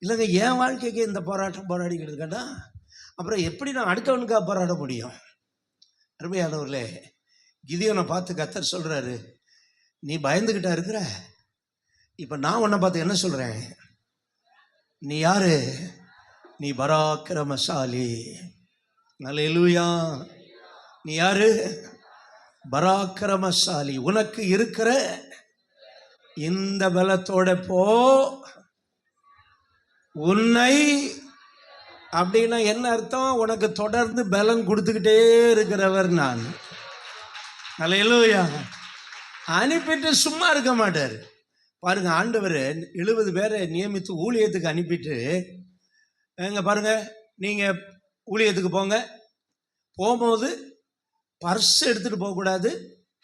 இல்லைங்க, என் வாழ்க்கைக்கு இந்த போராட்டம் போராடிக்கிட்டு இருக்கேன்னா அப்புறம் எப்படி நான் அடுத்தவனுக்காக போராட முடியும்? அருமையானவர்களே, கிதியோனை பார்த்து கர்த்தர் சொல்கிறாரு, நீ பயந்துக்கிட்டா இருக்கிற. இப்போ நான் உன்னை பார்த்து என்ன சொல்கிறேன்? நீ யாரு? நீ பராக்கிரமசாலி. அல்லேலூயா. நீ யாரு? பராக்கிரமசாலி. உனக்கு இருக்கிற இந்த பலத்தோட போ. உன்னை அப்படின்னா என்ன அர்த்தம்? உனக்கு தொடர்ந்து பலன் கொடுத்துக்கிட்டே இருக்கிறவர் நான். அல்லேலூயா. அனுப்பிட்டு சும்மா இருக்க மாட்டார். பாருங்க, ஆண்டவர் 70 பேரை நியமித்து ஊழியத்துக்கு அனுப்பிட்டு, எங்க பாருங்க, நீங்கள் ஊழியத்துக்கு போகும்போது பர்ஸ் எடுத்துகிட்டு போகக்கூடாது,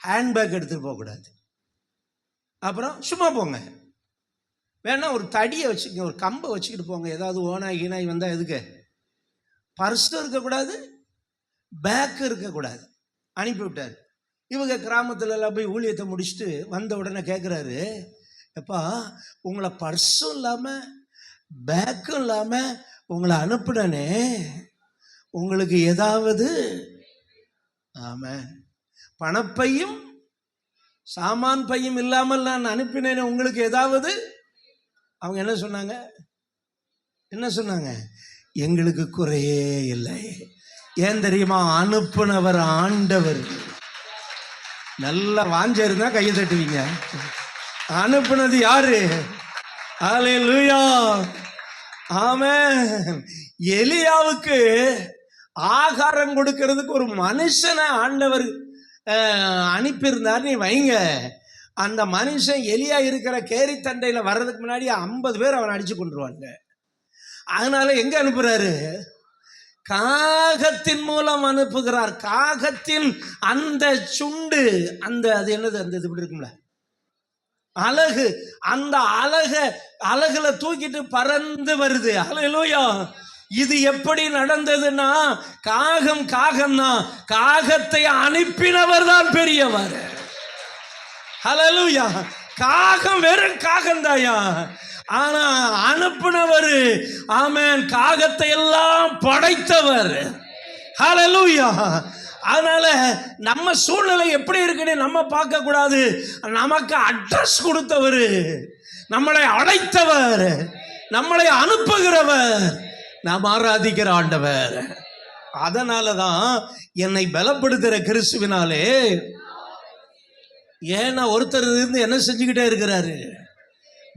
ஹேண்ட்பேக் எடுத்துகிட்டு போகக்கூடாது. அப்புறம் சும்மா போங்க. வேணா ஒரு தடியை வச்சுக்கோங்க, ஒரு கம்பை வச்சுக்கிட்டு போங்க. ஏதாவது ஓனாய் ஈனாய் வந்தால் எதுக்கு? பர்ஸும் இருக்கக்கூடாது, பேக்கு இருக்கக்கூடாது. அனுப்பிவிட்டார். இவங்க கிராமத்துல எல்லாம் போய் ஊழியத்தை முடிச்சுட்டு வந்த உடனே கேட்குறாரு, எப்பா உங்களை பர்ஸும் இல்லாமல் பேக்கும் இல்லாமல் உங்களை அனுப்புனே, உங்களுக்கு ஏதாவது? ஆமாம், பணப்பையும் சாமான் பையும் இல்லாமல் நான் அனுப்பினேன், உங்களுக்கு ஏதாவது? அவங்க என்ன சொன்னாங்க? எங்களுக்கு குறையே இல்லை. ஏன் தெரியுமா? அனுப்புனவர் ஆண்டவர். நல்ல வாஞ்ச இருந்தா கையை தட்டுவீங்க. அனுப்புனது யாரு? அல்லேலூயா. ஆமென். எலியாவுக்கு ஆகாரம் கொடுக்கிறதுக்கு ஒரு மனுஷனை ஆண்டவர் அனுப்பியிருந்தார். நீ வைங்க, அந்த மனுஷன் எலியா இருக்கிற கேரி தண்டையில் வர்றதுக்கு முன்னாடி 50 பேர் அவனை அடிச்சு கொண்டுருவாங்க. அதனால எங்க அனுப்புறாரு? காகத்தின் மூலம் அனுப்புகிறார். காகத்தின் அந்த சுண்டு, அந்த அது என்னது, அந்த இது இப்படி இருக்கும்ல அழகு, அந்த அழகுல தூக்கிட்டு பறந்து வருது. அல்லேலூயா. இது எப்படி நடந்ததுன்னா, காகம் தான், காகத்தை அனுப்பினவர் தான் பெரியவர். ஹல்லேலூயா. காகம் வெறும் காகம் தாயா, ஆனா அனுப்புனவர் ஆமென் காகத்தை எல்லாம் படைத்தவர். ஹல்லேலூயா. அதனால நம்ம சூழ்நிலை எப்படி இருக்குன்னு நம்ம பார்க்க கூடாது. நமக்கு அட்ரஸ் கொடுத்தவர், நம்மளை அழைத்தவர், நம்மளை அனுப்புகிறவர், நாம் ஆராதிக்கிற ஆண்டவர். அதனாலதான் என்னை பலப்படுத்துகிற கிறிஸ்துவினாலே, ஏன்னா ஒருத்தர் இருந்து என்ன செஞ்சுக்கிட்டே இருக்கிறாரு?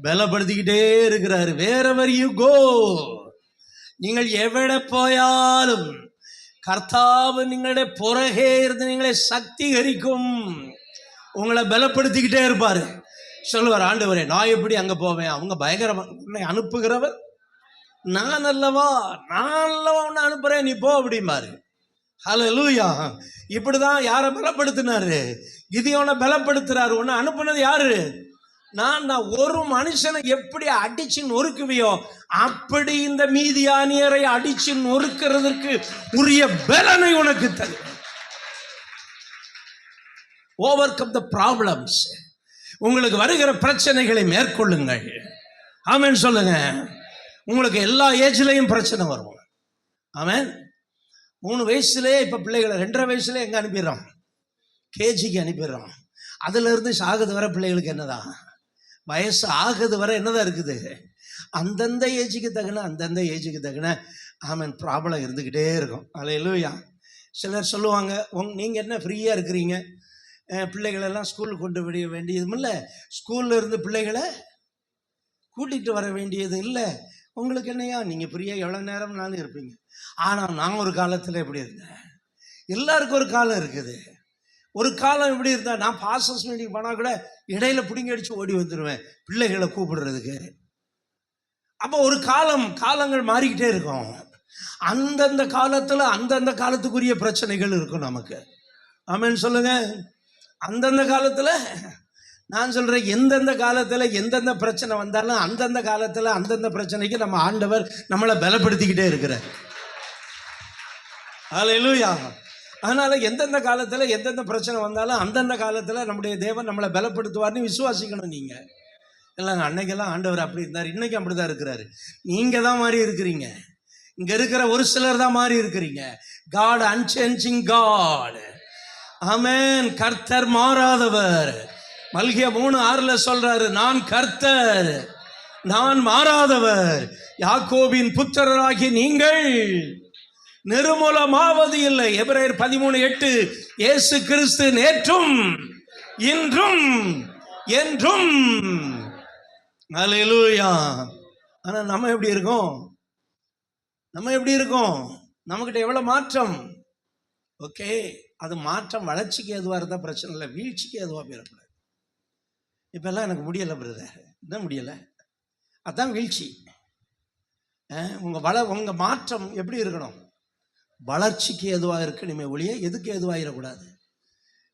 பலப்படுத்திக்கிட்டே இருக்கிறாரு. wherever you go, நீங்கள் எവിടെ போயாலும் கர்த்தாவு நிங்களுடைய புறகே இருந்து நீங்களை சக்திகரிக்கும், உங்களை பலப்படுத்திக்கிட்டே இருப்பாரு. சொல்லுவார், ஆண்டவரே நான் எப்படி அங்க போவேன்? அவங்க பயங்கரமா உன்னை அனுப்புகிறவர் நான் அல்லவா உன்னை அனுப்புறேன், நீ போ அப்படிம்பாரு. ஹல்லேலூயா. இப்படிதான் யாரை பலப்படுத்தினாரு? கிதியோனை பலப்படுத்துறாரு. உன்னை அனுப்புனது யாரு? நான் ஒரு மனுஷனை எப்படி அடிச்சு நொறுக்குவியோ அப்படி இந்த மீதியானியரை அடிச்சு நொறுக்கிறதுக்கு உரிய பலனை உனக்கு தரும். Overcome the problems. உங்களுக்கு வருகிற பிரச்சனைகளை மேற்கொள்ளுங்கள். ஆமென் சொல்லுங்க. உங்களுக்கு எல்லா ஏஜ்லையும் பிரச்சனை வரும். ஆமென். 3 வயசுலேயே இப்போ பிள்ளைகளை 2.5 வயசுல எங்கே அனுப்பிடுறோம்? கேஜிக்கு அனுப்பிடுறோம். அதிலிருந்து சாகுது வர பிள்ளைகளுக்கு என்னதான் வயசு ஆகுது வர என்னதான் இருக்குது? அந்தந்த ஏஜுக்கு தகுன ஆமென் ப்ராப்ளம் இருந்துக்கிட்டே இருக்கும். அல்லேலூயா. சிலர் சொல்லுவாங்க, நீங்கள் என்ன ஃப்ரீயாக இருக்கிறீங்க, பிள்ளைகளெல்லாம் ஸ்கூலுக்கு கொண்டு விட வேண்டியதும் இல்லை, ஸ்கூலில் இருந்து பிள்ளைகளை கூட்டிகிட்டு வர வேண்டியது இல்லை, உங்களுக்கு என்னையா நீங்கள் ஃப்ரீயாக எவ்வளோ நேரம்னாலும் இருப்பீங்க. ஆனால் நான் ஒரு காலத்தில் எப்படி இருந்தேன்? எல்லாருக்கும் ஒரு காலம் இருக்குது. ஒரு காலம் எப்படி இருந்தால், நான் பாஸ்டர்ஸ் மீட்டிங் போனால் கூட இடையில பிடிங்கி அடித்து ஓடி வந்துடுவேன் பிள்ளைகளை கூப்பிடுறதுக்கு. அப்போ ஒரு காலங்கள் மாறிக்கிட்டே இருக்கும். அந்தந்த காலத்தில் அந்தந்த காலத்துக்குரிய பிரச்சனைகள் இருக்கும் நமக்கு. ஆமென் சொல்லுங்க. அந்தந்த காலத்தில் நான் சொல்கிறேன், எந்தெந்த காலத்தில் எந்தெந்த பிரச்சனை வந்தாலும் அந்தந்த காலத்தில் அந்தந்த பிரச்சனைக்கு நம்ம ஆண்டவர் நம்மளை பலப்படுத்திக்கிட்டே இருக்கிறார். அல்லேலூயா. அதனால் எந்தெந்த காலத்தில் எந்தெந்த பிரச்சனை வந்தாலும் அந்தந்த காலத்தில் நம்முடைய தேவன் நம்மளை பலப்படுத்துவார்னு விசுவாசிக்கணும். நீங்கள் இல்லைங்க, அன்னைக்கெல்லாம் ஆண்டவர் அப்படி இருந்தார், இன்றைக்கும் அப்படி தான் இருக்கிறாரு. நீங்கள் தான் மாறி இருக்கிறீங்க. இங்கே இருக்கிற ஒரு சிலர் தான் மாறி இருக்கிறீங்க. God unchanging God. ஆமென். கர்த்தர் மாறாதவர். மல்கியா 3:6 சொல்றாரு, நான் கர்த்தர், நான் மாறாதவர், யாக்கோபின் புத்திரராகிய நீங்கள் நிர்மூலமாவது இல்லை. எபிரேயர் 13:8 இயேசு கிறிஸ்து நேற்றும் இன்றும் என்றும். அல்லேலூயா. ஆனா நம்ம எப்படி இருக்கோம்? நம்மகிட்ட எவ்வளவு மாற்றம். ஓகே, அது மாற்றம் வளர்ச்சிக்கு எதுவாக இருந்தால் பிரச்சனை இல்லை, வீழ்ச்சிக்கு எதுவாக போயிடக்கூடாது. இப்பெல்லாம் எனக்கு முடியலை பிரதர், என்ன முடியலை, அதான் வீழ்ச்சி. உங்கள் மாற்றம் எப்படி இருக்கணும்? வளர்ச்சிக்கு எதுவாக இருக்கணுமே ஒழிய எதுக்கு எதுவாகிடக்கூடாது,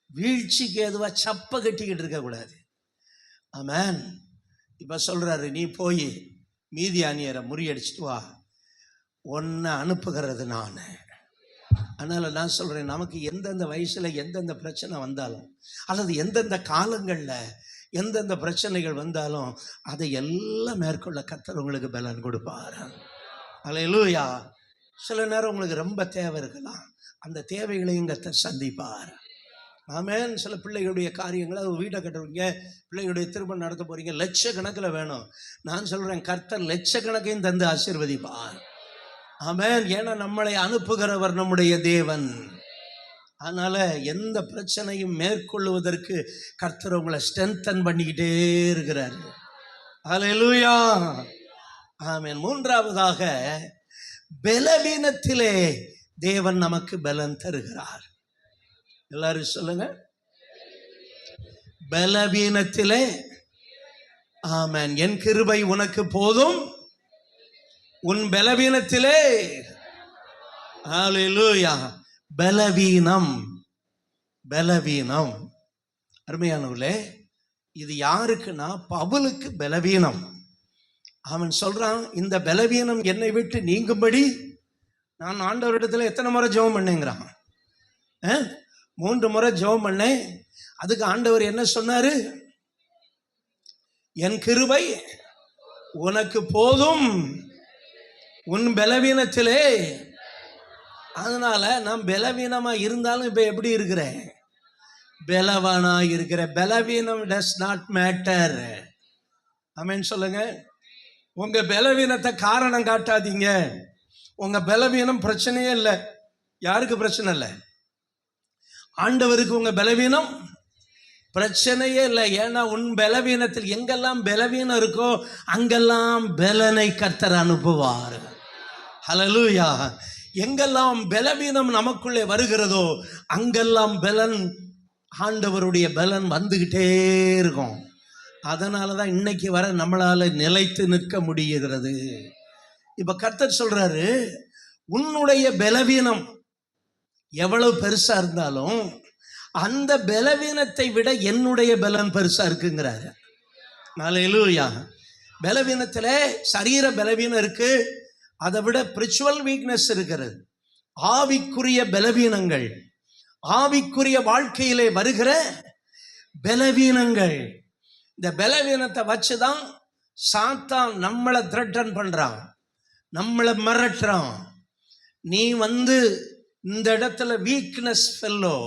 வீழ்ச்சிக்கு எதுவாக சப்ப கட்டிக்கிட்டு இருக்கக்கூடாது. ஆமென். இப்போ சொல்கிறாரு, நீ போய் மீதியானியரை முறியடிச்சிட்டு வா, ஒன்றை அனுப்புகிறது நான். அதனால் நான் சொல்கிறேன், நமக்கு எந்தெந்த வயசில் எந்தெந்த பிரச்சனை வந்தாலும் அல்லது எந்தெந்த காலங்களில் எந்தெந்த பிரச்சனைகள் வந்தாலும் அதை எல்லாம் மேற்கொள்ள கர்த்தர் உங்களுக்கு பலன் கொடுப்பார். அல்லேலூயா. சில நேரம் உங்களுக்கு ரொம்ப தேவை இருக்கலாம், அந்த தேவைகளையும் கர்த்தர் சந்திப்பார். ஆமென். சில பிள்ளைகளுடைய காரியங்களை, அது வீட்டை கட்டுறீங்க, பிள்ளைகளுடைய திருமணம் நடத்த போகிறீங்க, லட்சக்கணக்கில் வேணும். நான் சொல்கிறேன், கர்த்தர் லட்சக்கணக்கையும் தந்து ஆசீர்வதிப்பார். ஆமென். ஏன்னா நம்மளை அனுப்புகிறவர் நம்முடைய தேவன். அதனால் எந்த பிரச்சனையும் மேற்கொள்வதற்கு கர்த்தர் உங்களை ஸ்ட்ரென்தன் பண்ணிக்கிட்டே இருக்கிறார். அல்லேலூயா. ஆமென். 3ஆவதாக, பலவீனத்திலே தேவன் நமக்கு பலன் தருகிறார். எல்லாரும் சொல்லுங்க, பலவீனத்திலே. ஆமென். என் கிருபை உனக்கு போதும், உன் பலவீனத்திலே. அல்லேலூயா. பலவீனம். அருமையானவர்களே, இது யாருக்குன்னா பவுலுக்கு பலவீனம். அவன் சொல்றான், இந்த பலவீனம் என்னை விட்டு நீங்கும்படி நான் ஆண்டவரிடத்துல எத்தனை முறை ஜெபம் பண்ணேங்கிறான்? 3 முறை ஜெபம் பண்ணேன். அதுக்கு ஆண்டவர் என்ன சொன்னாரு? என் கிருபை உனக்கு போதும் உன் பலவீனத்திலே. அதனால நான் பலவீனமா இருந்தாலும் இப்ப எப்படி இருக்கிறேன்? பலவானா இருக்கிற. பலவீனம் டஸ் நாட் மேட்டர். ஆமென் சொல்லுங்க. உங்க பலவீனத்தை காரணம் காட்டாதீங்க. உங்க பலவீனம் பிரச்சனையே இல்லை. யாருக்கு பிரச்சனை இல்லை? ஆண்டவருக்கு உங்க பலவீனம் பிரச்சனையே இல்லை. ஏன்னா உன் பலவீனத்தில் எங்கெல்லாம் பலவீனம் இருக்கோ அங்கெல்லாம் பலனை கர்த்தர் அனுப்புவார். ஹல்லேலூயா. எங்கெல்லாம் பலவீனம் நமக்குள்ளே வருகிறதோ அங்கெல்லாம் பலன், ஆண்டவருடைய பலன் வந்துகிட்டே இருக்கும். அதனால தான் இன்னைக்கு வர நம்மளால நிலைத்து நிற்க முடிகிறது. இப்ப கர்த்தர் சொல்றாரு, உன்னுடைய பலவீனம் எவ்வளவு பெருசா இருந்தாலும் அந்த பலவீனத்தை விட என்னுடைய பலன் பெருசா இருக்குங்கிறாரு. ஹல்லேலூயா. பலவீனத்தில் சரீர பலவீனம் இருக்கு, அதை விட ஸ்பிரிச்சுவல் வீக்னஸ் இருக்கிறது. ஆவிக்குரிய பலவீனங்கள், ஆவிக்குரிய வாழ்க்கையிலே வருகிற பலவீனங்கள். இந்த பலவீனத்தை வச்சுதான் சாத்தான் நம்மளை த்ரெட்டன் பண்றான், நம்மளை மிரட்டுறான். நீ இந்த இடத்துல வீக்னஸ் ஃபெல்லோ,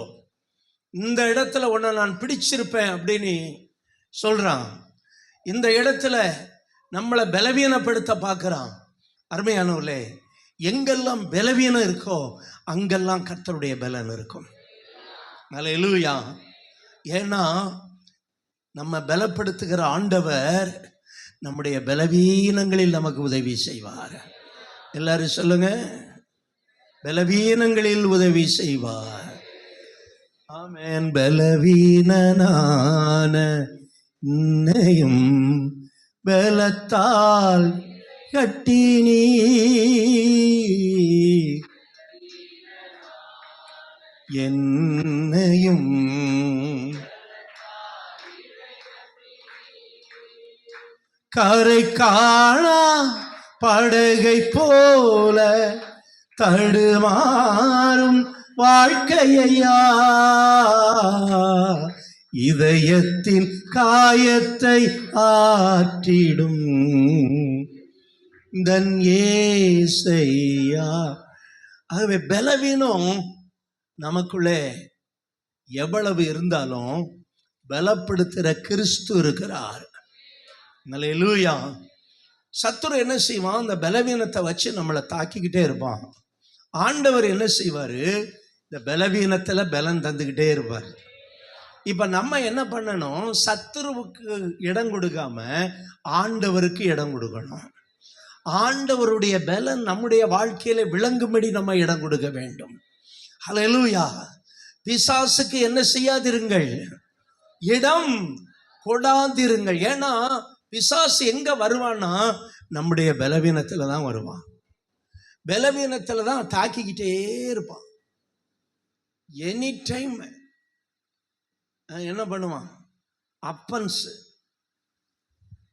இந்த இடத்துல உன்னை நான் பிடிச்சிருப்பேன் அப்படின்னு சொல்றான். இந்த இடத்துல நம்மளை பலவீனப்படுத்த பார்க்குறான். அருமையானவர்களே, எங்கெல்லாம் பலவீனம் இருக்கோ அங்கெல்லாம் கர்த்தருடைய பலன் இருக்கும். ஹல்லேலூயா. ஏன்னா நம்ம பலப்படுத்துகிற ஆண்டவர் நம்முடைய பலவீனங்களில் நமக்கு உதவி செய்வார். எல்லாரும் சொல்லுங்க, பலவீனங்களில் உதவி செய்வார். ஆமென். பலவீனனான என்னையும் பலத்தால் கட்டினீ, என்னையும் கரை காணா படகை போல தடுமாறும் வாழ்க்கையா, இதயத்தின் காயத்தை ஆற்றிடும் தன் ஏசையா. ஆகவே பலவீனம் நமக்குள்ளே எவ்வளவு இருந்தாலும் பலப்படுத்துகிற கிறிஸ்து இருக்கிறார். ஹல்லேலூயா. சத்துரு என்ன செய்வான்? அந்த பலவீனத்தை வச்சு நம்மளை தாக்கிக்கிட்டே இருப்பான். ஆண்டவர் என்ன செய்வார்? இந்த பலவீனத்தில் பலன் தந்துக்கிட்டே இருப்பார். இப்போ நம்ம என்ன பண்ணணும்? சத்துருவுக்கு இடம் கொடுக்காம ஆண்டவருக்கு இடம் கொடுக்கணும். ஆண்டவருடைய பலன் நம்முடைய வாழ்க்கையில விளங்கும்படி நம்ம இடம் கொடுக்க வேண்டும். ஹல்லேலூயா. பிசாசுக்கு என்ன செய்யாதிருங்கள்? இடம் கொடாதிருங்கள். ஏன்னா பிசாசு எங்க வருவான்னா நம்முடைய பலவீனத்தில் தான் வருவான். பலவீனத்தில் தான் தாக்கிக்கிட்டே இருப்பான். எனி டைம் என்ன பண்ணுவான்? அப்பன்ஸ்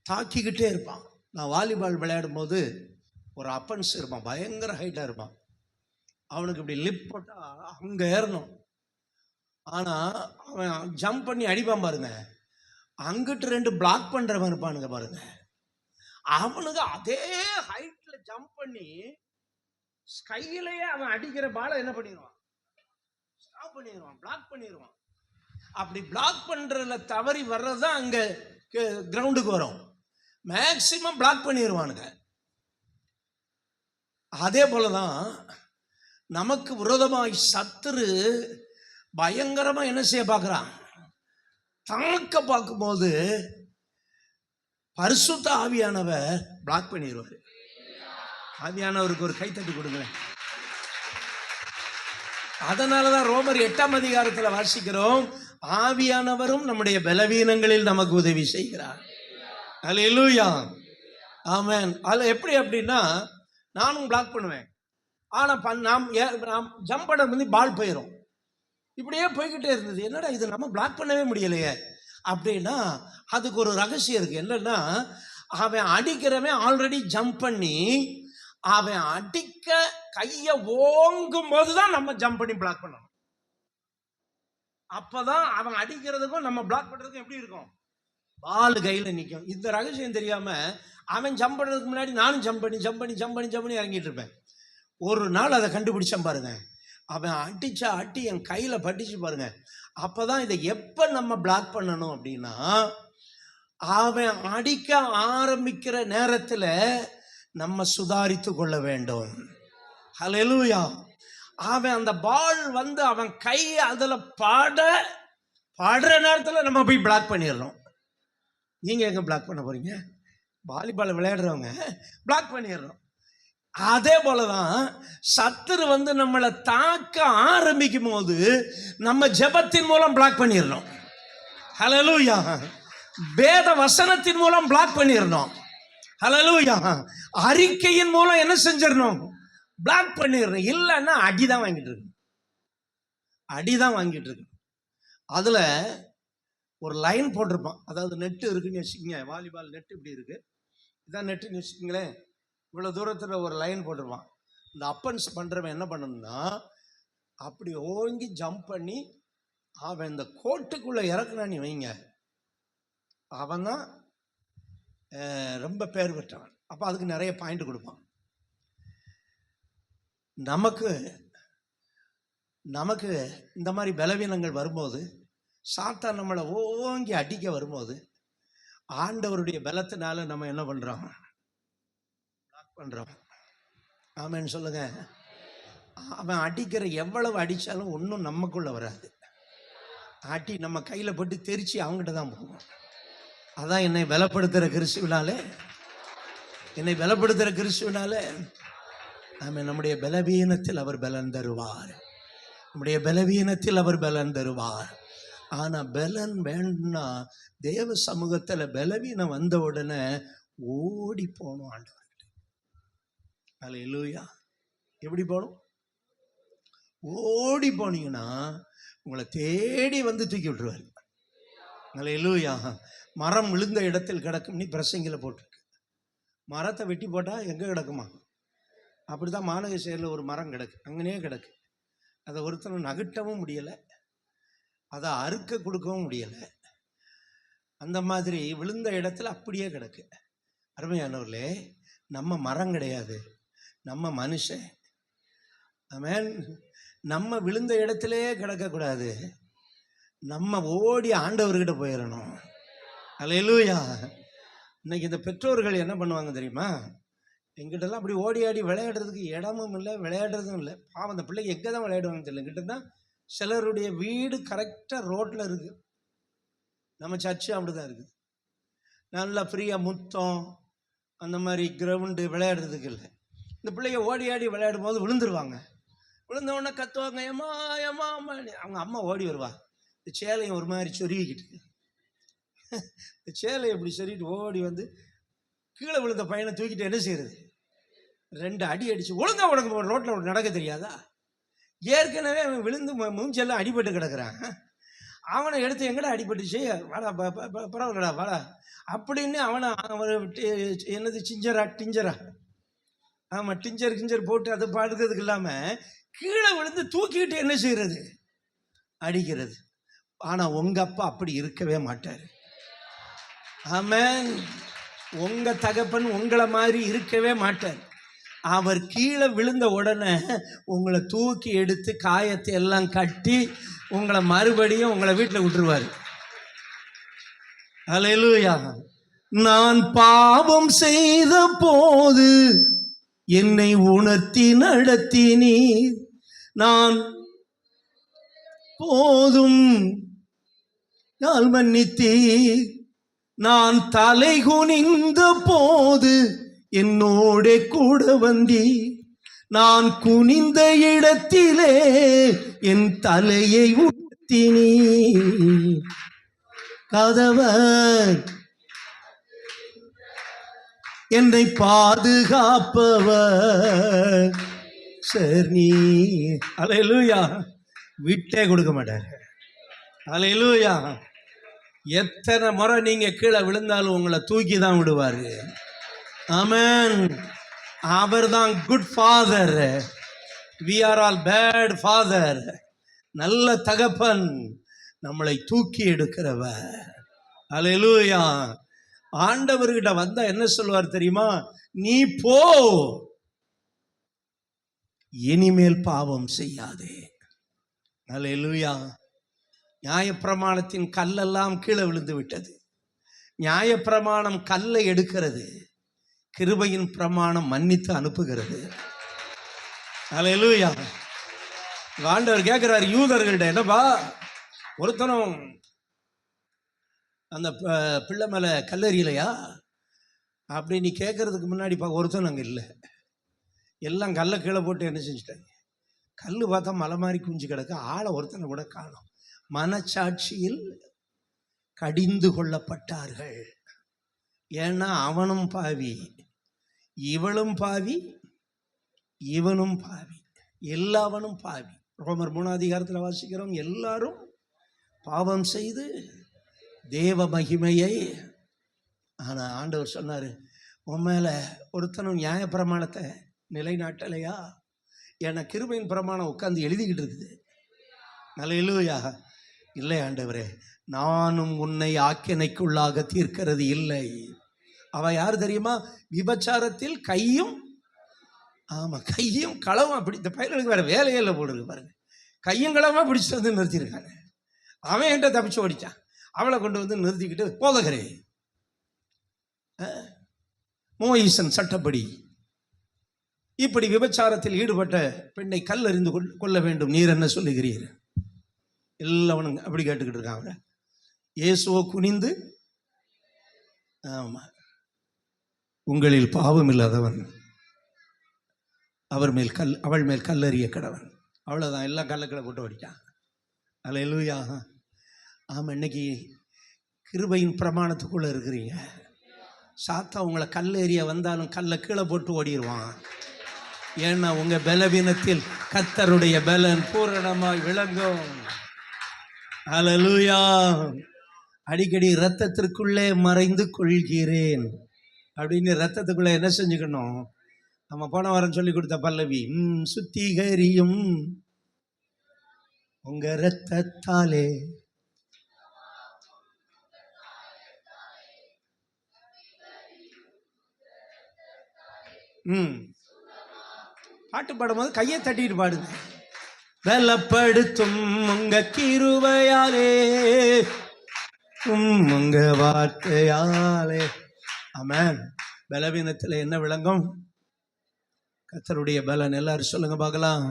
தாக்கிக்கிட்டே இருப்பான். நான் வாலிபால் விளையாடும் போது ஒரு அப்பன்ஸ் இருப்பான், பயங்கர ஹைட்டாக இருப்பான். அவனுக்கு இப்படி லிப் போட்டால் அங்கே ஏறணும். ஆனால் அவன் ஜம்ப் பண்ணி அடிப்பான் பாருங்க, அங்கிட்டு 2 பிளாக் பண்ணுறவன் இருப்பானுங்க பாருங்க. அவனுக்கு அதே ஹைட்டில் ஜம்ப் பண்ணி ஸ்கையிலேயே அவன் அடிக்கிற பாலை என்ன பண்ணிடுவான்? ஸ்டாப் பண்ணிடுவான், பிளாக் பண்ணிடுவான். அப்படி பிளாக் பண்ணுறதுல தவறி வர்றது தான் அங்கே கிரவுண்டுக்கு வரும். மேக்சிமம் பிளாக் பண்ணிடுவானுங்க. அதே போல தான் நமக்கு விரோதமாய் சத்துரு பயங்கரமாக என்ன செய்ய பார்க்குறான்? தாக்க பார்க்கும்போது பரிசுத்த ஆவியானவர் பிளாக் பண்ணிடுவார். ஆவியானவருக்கு ஒரு கைத்தட்டி கொடுங்களேன். அதனாலதான் ரோமர் 8ஆம் அதிகாரத்தில் வாசிக்கிறோம், ஆவியானவரும் நம்முடைய பலவீனங்களில் நமக்கு உதவி செய்கிறார். ஹல்லேலூயா. ஆமென். அதில் எப்படி அப்படின்னா, நானும் பிளாக் பண்ணுவேன். ஆனால் நாம் ஜம்ப் பண்ண வந்து பால் போயிடும். இப்படியே போய்கிட்டே இருந்தது. என்னடா இது நம்ம பிளாக் பண்ணவே முடியலையே அப்படின்னா, அதுக்கு ஒரு ரகசியம் இருக்கு. என்னன்னா, அவன் அடிக்கிறவன் ஆல்ரெடி ஜம்ப் பண்ணி அவன் அடிக்க கையை ஓங்கும் போதுதான் நம்ம ஜம்ப் பண்ணி பிளாக் பண்ணணும். அப்பதான் அவன் அடிக்கிறதுக்கும் நம்ம பிளாக் பண்றதுக்கும் எப்படி இருக்கும்? பால் கையில நிற்கும். இந்த ரகசியம் தெரியாம அவன் ஜம்ப் பண்றதுக்கு முன்னாடி நானும் ஜம்ப் பண்ணி இறங்கிட்டு இருப்பேன். ஒரு நாள் அதை கண்டுபிடிச்சேன் பாருங்க. அவன் அடிச்ச அடி என் கையில பட்டுச்சு பாருங்க. அப்பதான் இதை எப்ப நம்ம பிளாக் பண்ணணும் அப்படின்னா, அவன் அடிக்க ஆரம்பிக்கிற நேரத்துல நம்ம சுதாரித்து கொள்ள வேண்டும். ஹல்லேலூயா. அவன் அந்த பால் வந்து அவன் கை அதுல பாடுற நேரத்தில் நம்ம போய் பிளாக் பண்ணிடணும். நீங்க எங்க பிளாக் பண்ண போறீங்க? வாலிபால் விளையாடுறவங்க பிளாக் பண்ணிடணும். அதே போலதான் சத்துரு வந்து நம்மளை தாக்க ஆரம்பிக்கும் போது நம்ம ஜெபத்தின் மூலம் பிளாக் பண்ணிடணும். ஹல்லேலூயா. வேத வசனத்தின் மூலம் பிளாக் பண்ணிடணும். ஹல்லேலூயா. அறிக்கையின் மூலம் என்ன செஞ்சிடணும்? பிளாக் பண்ணிடணும். இல்லைன்னா அடிதான் வாங்கிட்டு இருக்கு. அதுல ஒரு லைன் போட்டிருப்பான். அதாவது நெட்டு இருக்குன்னு வச்சுக்கோங்க, வாலிபால் நெட்டு இப்படி இருக்கு, இதான் நெட்டுன்னு வச்சுக்கோங்களேன். இவ்வளோ தூரத்தில் ஒரு லைன் போட்டிருப்பான். இந்த அப்பன்ஸ் பண்ணுறவன் என்ன பண்ணணும்னா அப்படி ஓங்கி ஜம்ப் பண்ணி அவன் இந்த கோட்டுக்குள்ளே இறக்குனான்னு வைங்க, அவன் தான் ரொம்ப பேர் பெற்றவன். அப்போ அதுக்கு நிறைய பாயிண்ட் கொடுப்பான். நமக்கு இந்த மாதிரி பலவீனங்கள் வரும்போது, சாத்தான் நம்மளை ஓங்கி அடிக்க வரும்போது, ஆண்டவருடைய பலத்தினால நம்ம என்ன பண்ணுறோம்? பிளாக் பண்ணுறோம். ஆமென் சொல்லுங்க. அவன் அடிக்கிற எவ்வளவு அடித்தாலும் ஒன்றும் நமக்குள்ள வராது. அடி நம்ம கையில் போட்டு தெரிச்சு அவங்ககிட்ட தான் போகும். அதான் என்னை பலப்படுத்துகிற கிறிஸ்துவினாலே, ஆமென், நம்முடைய பலவீனத்தில் அவர் பலன் தருவார். நம்முடைய பலவீனத்தில் அவர் பலன் தருவார். ஆனால் பலன் வேணும்னா தேவ சமூகத்தில் பலவீனம் வந்த உடனே ஓடி போகணும் ஆண்டவர்கிட்ட. அல்லேலூயா. எப்படி போகணும்? ஓடி போனீங்கன்னா உங்களை தேடி வந்து தூக்கி விட்டுருவார். அல்லேலூயா. மரம் விழுந்த இடத்தில் கிடக்கும்னு பிரசங்கில் போட்டிருக்கு. மரத்தை வெட்டி போட்டால் எங்கே கிடக்குமா? அப்படி தான் மாநகர சேரில் ஒரு மரம் கிடக்கு, அங்கனே கிடக்கு. அதை ஒருத்தனை நகட்டவும் முடியலை, அதை அறுக்க கொடுக்கவும் முடியலை. அந்த மாதிரி விழுந்த இடத்துல அப்படியே கிடக்கு. அருமையானவர்களே, நம்ம மரம் கிடையாது, நம்ம மனுஷன். ஆமென். நம்ம விழுந்த இடத்திலே கிடக்கக்கூடாது, நம்ம ஓடி ஆண்டவர்கிட்ட போயிடணும். அல்லேலூயா. இன்னைக்கு இந்த பெற்றோர்கள் என்ன பண்ணுவாங்க தெரியுமா? எங்கிட்டலாம் அப்படி ஓடி ஆடி விளையாடுறதுக்கு இடமும் இல்லை, விளையாடுறதும் இல்லை. பாவம், அந்த பிள்ளைங்க எங்கே தான் விளையாடுவாங்கன்னு தெரியல. எங்கிட்ட தான் சிலருடைய வீடு கரெக்டாக ரோட்டில் இருக்குது. நம்ம சர்ச்சு அப்படி தான் இருக்குது. நல்லா ஃப்ரீயாக முத்தம் அந்த மாதிரி கிரவுண்டு விளையாடுறதுக்கு இல்லை. இந்த பிள்ளைங்க ஓடி ஆடி விளையாடும் போது விழுந்துருவாங்க. விழுந்தவொடனே கத்துவாங்க, ஏமா ஏமா அம்மா. அவங்க அம்மா ஓடி வருவா, இந்த சேலையும் ஒரு மாதிரி சொருவிக்கிட்டு, இந்த சேலையை இப்படி சொருவிட்டு ஓடி வந்து கீழே விழுந்த பையனை தூக்கிட்டு என்ன செய்யறது? 2 அடி அடிச்சு, ஒழுங்கா உனக்கு ரோட்டில் நடக்க தெரியாதா? ஏற்கனவே அவன் விழுந்து மூஞ்செல்லாம் அடிபட்டு கிடக்குறான். அவனை எடுத்து எங்கடா அடிபட்டுச்சு, வாடா பரவாயில்லடா வாடா அப்படின்னு அவனை என்னது டிஞ்சரா, ஆமாம், டிஞ்சர் போட்டு அதை பாடுக்கிறதுக்கு இல்லாமல் கீழே விழுந்து தூக்கிட்டு என்ன செய்யறது? அடிக்கிறது. ஆனால் உங்கள் அப்பா அப்படி இருக்கவே மாட்டார். ஆமென். உங்கள் தகப்பன் உங்களை மாதிரி இருக்கவே மாட்டார். அவர் கீழே விழுந்த உடனே உங்களை தூக்கி எடுத்து காயத்தை எல்லாம் கட்டி உங்களை மறுபடியும் உங்களை வீட்டில் விட்டுருவார். அல்லேலூயா. நான் பாவம் செய்த போது என்னை உணர்த்தி நடத்தினீர், நான் போதும் நாள் மன்னித்தீர். நான் தலை குனிந்த போது என்னோட கூட வந்தீர், நான் குனிந்த இடத்திலே என் தலையை உயர்த்தினீர். கதவர் என்னை பாதுகாப்பவர் சரி. அல்லேலூயா. விட்டே கொடுக்க மாட்டார். அல்லேலூயா. எத்தனை முறை நீங்க கீழே விழுந்தாலும் உங்களை தூக்கி தான் விடுவாரு. ஆமென். அவர் தான் good father. we are all bad father. நல்ல தகப்பன், நம்மளை தூக்கி எடுக்கிறவர். அல்லேலூயா. ஆண்டவர்கிட்ட வந்தா என்ன சொல்லுவார் தெரியுமா? நீ போ, இனிமேல் பாவம் செய்யாதே. அல்லேலூயா. நியாயப்பிரமாணத்தின் கல்லெல்லாம் கீழே விழுந்து விட்டது. நியாயப்பிரமாணம் கல்லை எடுக்கிறது, கிருபையின் பிரமாணம் மன்னித்து அனுப்புகிறது. அல்லேலூயா. ஆண்டவர் கேட்கிறார் யூதர்கள்ட்ட, என்னப்பா ஒருத்தனும் அந்த பிள்ளை மேலே கல்லறியலையா அப்படி நீ கேட்கறதுக்கு முன்னாடி ஒருத்தன் அங்கே இல்லை. எல்லாம் கல்லை கீழே போட்டு என்ன செஞ்சுட்டாங்க? கல் பார்த்தா மலை மாதிரி குஞ்சு கிடக்கு, ஆளை ஒருத்தனை கூட காணோம். மனச்சாட்சியில் கடிந்து கொள்ளப்பட்டார்கள். ஏன்னா அவனும் பாவி, இவளும் பாவி, இவனும் பாவி, எல்லாவனும் பாவி. ரோமர் 3 அதிகாரத்தில் வாசிக்கிறோம், எல்லாரும் பாவம் செய்து தேவ மகிமையை. ஆனால் ஆண்டவர் சொன்னார், உன் மேலே ஒருத்தனும் நியாயப்பிரமாணத்தை நிலைநாட்டலையா? ஏன்னா கிருபையின் பிரமாணம் உட்காந்து எழுதிக்கிட்டு இருக்குது. அல்லேலூயா. இல்லை ஆண்டவரே, நானும் உன்னை ஆக்கினைக்குள்ளாக தீர்க்கிறது இல்லை. அவ யார் தெரியுமா? விபச்சாரத்தில் கையும், ஆமாம், கையும் களவும். அப்படி இந்த பையனுக்கு வேறு வேலையில் போட்டுருக்கு பாருங்க. கையும் களமாக பிடிச்சிட்டு வந்து நிறுத்தியிருக்காங்க. அவன் என்கிட்ட தப்பிச்சு ஓடிச்சான். அவளை கொண்டு வந்து நிறுத்திக்கிட்டு, போதகரே, மோயிசன் சட்டப்படி இப்படி விபச்சாரத்தில் ஈடுபட்ட பெண்ணை கல்லறிந்து கொள்ள வேண்டும், நீர் என்ன சொல்லுகிறீர்? எல்லாவனுங்க அப்படி கேட்டுக்கிட்டு இருக்காங்க. இயேசுவோ குனிந்து, ஆமா, உங்களில் பாவம் இல்லாதவன் அவள் மேல் கல்லறிய கடவன். அவ்வளோதான், எல்லாம் கல்லக்கடை போட்டு ஓடிட்டான். அல்லேலூயா. ஆமாம், இன்னைக்கு கிருபையின் பிரமாணத்துக்குள்ளே இருக்கிறீங்க. சாத்தா உங்களை கல்லெறிய வந்தாலும் கல்லை கீழே போட்டு ஓடிடுவான். ஏன்னா உங்கள் பலவீனத்தில் கர்த்தருடைய பலன் பூரணமாய் விளங்கும். அல்லேலூயா. அடிக்கடி இரத்தத்திற்குள்ளே மறைந்து கொள்கிறேன் அப்படின்னு இரத்தத்துக்குள்ளே என்ன செஞ்சுக்கணும்? நம்ம போன வாரம் சொல்லி கொடுத்த பல்லவி, சுத்திகரியும் உங்க இரத்தத்தாலே. பாட்டு பாடும்போது கையை தட்டிட்டு பாடுங்க. பலப்படுத்தும் உங்க கிருபையாலே, உங்க வார்த்தையாலே. ஆமென். பலவீனத்தில் என்ன விளங்கும்? கர்த்தருடைய பலன். எல்லாரும் சொல்லுங்க பார்க்கலாம்.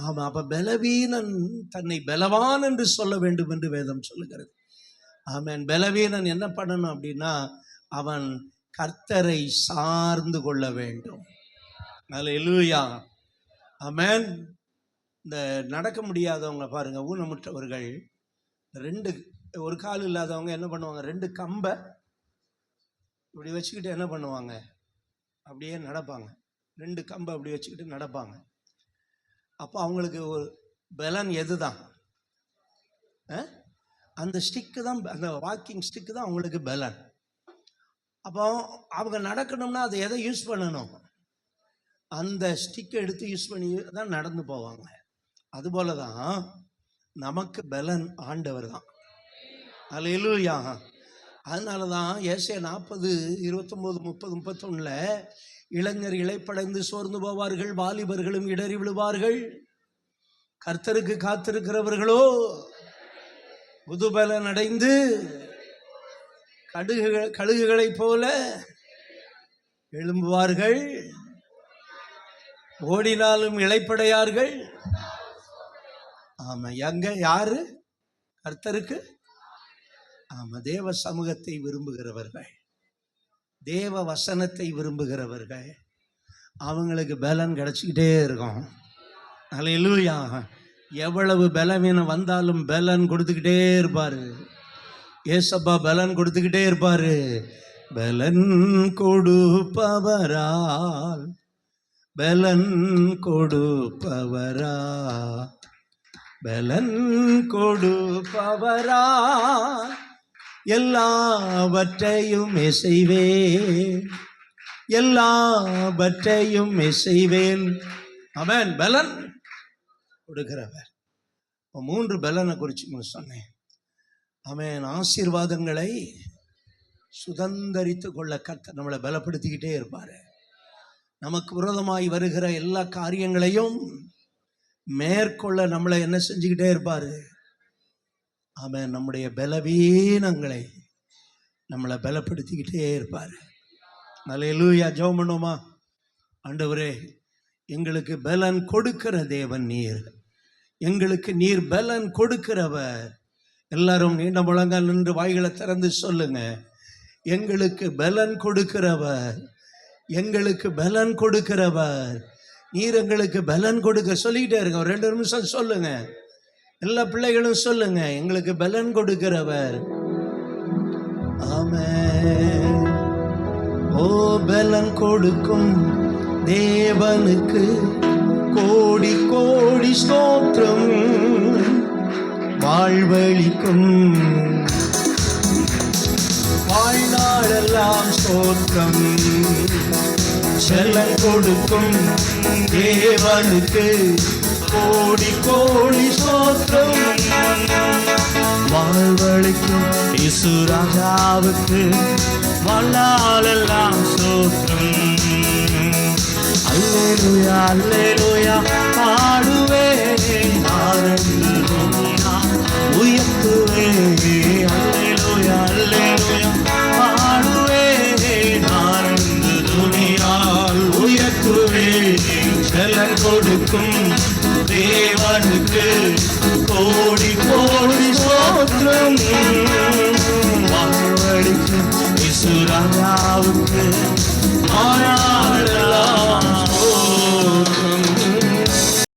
ஆமா, அப்ப பலவீனன் தன்னை பலவான் என்று சொல்ல வேண்டும் என்று வேதம் சொல்லுகிறது. ஆமென். பலவீனன் என்ன பண்ணணும் அப்படின்னா, அவன் கர்த்தரை சார்ந்து கொள்ள வேண்டும். அல்லேலூயா. ஆமென். இந்த நடக்க முடியாதவங்க பாருங்க, ஊனமுற்றவர்கள், ஒரு கால் இல்லாதவங்க என்ன பண்ணுவாங்க? 2 கம்பை இப்படி வச்சுக்கிட்டு என்ன பண்ணுவாங்க? அப்படியே நடப்பாங்க. 2 கம்பை அப்படி வச்சுக்கிட்டு நடப்பாங்க. அப்போ அவங்களுக்கு ஒரு பலன் எதுதான்? அந்த ஸ்டிக்கு தான், அந்த வாக்கிங் ஸ்டிக்கு தான் அவங்களுக்கு பலன். அப்போ அவங்க நடக்கணும்னா அதை எதை யூஸ் பண்ணணும்? அந்த ஸ்டிக்கை எடுத்து யூஸ் பண்ணி தான் நடந்து போவாங்க. அதுபோல தான் நமக்கு பலன் ஆண்டவர் தான். அல்லேலூயா. அதனால தான் ஏசாயா 40, 29, 30, 31 இளைஞர் இளைப்படைந்து சோர்ந்து போவார்கள், வாலிபர்களும் இடறி விழுவார்கள். கர்த்தருக்கு காத்திருக்கிறவர்களோ புதுபலன் அடைந்து கழுகுகளைப் போல எழும்புவார்கள், ஓடினாலும் இளைப்படையார்கள். ஆமா, எங்க யாரு? கர்த்தருக்கு. ஆமா, தேவ சமூகத்தை விரும்புகிறவர்கள், தேவ வசனத்தை விரும்புகிறவர்கள், அவங்களுக்கு பலன் கிடைச்சிக்கிட்டே இருக்கும். அல்லேலூயா. எவ்வளவு பலவீனம் வந்தாலும் பலன் கொடுத்துக்கிட்டே இருப்பாரு. ஏசப்பா பலன் கொடுத்துக்கிட்டே இருப்பாரு. பலன் கொடுப்பவரால், பலன் கொடுப்பவரா, பலன் கொடுப்பவரா, எல்லாவற்றையும் செய்வேன், எல்லாவற்றையும் செய்வேன். ஆமென். பலன் கொடுக்கிறவர். 3 பலனை குறித்து சொன்னேன். ஆமென். ஆசீர்வாதங்களை சுதந்தரித்து கொள்ள கர்த்தர் நம்மளை பலப்படுத்திக்கிட்டே இருப்பார். நமக்கு விரோதமாய் வருகிற எல்லா காரியங்களையும் மேற்கொள்ள நம்மளை என்ன செஞ்சுக்கிட்டே இருப்பார்? ஆமென். நம்முடைய பலவீனங்களை நம்மளை பலப்படுத்திக்கிட்டே இருப்பார். அல்லேலூயா. ஜெபம் பண்ணுவோமா? ஆண்டவரே, எங்களுக்கு பலன் கொடுக்கிற தேவன் நீர், எங்களுக்கு நீர் பலன் கொடுக்கிறவர். எல்லாரும் நீண்ட முழங்கால் நின்று வாய்களை திறந்து சொல்லுங்க. எங்களுக்கு பலன் கொடுக்கிறவர், எங்களுக்கு பலன் கொடுக்கிறவர் நீர், எங்களுக்கு பலன் கொடுக்க. சொல்லிக்கிட்டே இருங்க. ஒரு 2 நிமிஷம் சொல்லுங்க. எல்லா பிள்ளைகளும் சொல்லுங்க, எங்களுக்கு பலன் கொடுக்கிறவர். ஆமென். ஓ, பலன் கொடுக்கும் தேவனுக்கு கோடி கோடி ஸ்தோத்திரம். வாழ்வழிக்கும் வாழ்நாளெல்லாம் ஸ்தோத்திரம். செல்லம் கொடுக்கும் தேவனுக்கு கோடி கோடி ஸ்தோத்திரம். வாழ்வழிக்கும் இயேசு ராஜாவுக்கு வாழ்நாளெல்லாம் ஸ்தோத்திரம். அல்லேலூயா அல்லேலூயா பாடுவேன், ஆனந்தம் உயர்த்துவேன். அல்லேலூயா அல்லேலூயா பாடுவேன், ஆனந்த துணியால் உயர்த்துவேன். செல்லம் கொடுக்கும் தேவனுக்கு கோடி கோடி ஸ்தோத்திரம். வாழ்வழிக்கும் இயேசு ராஜாவுக்கு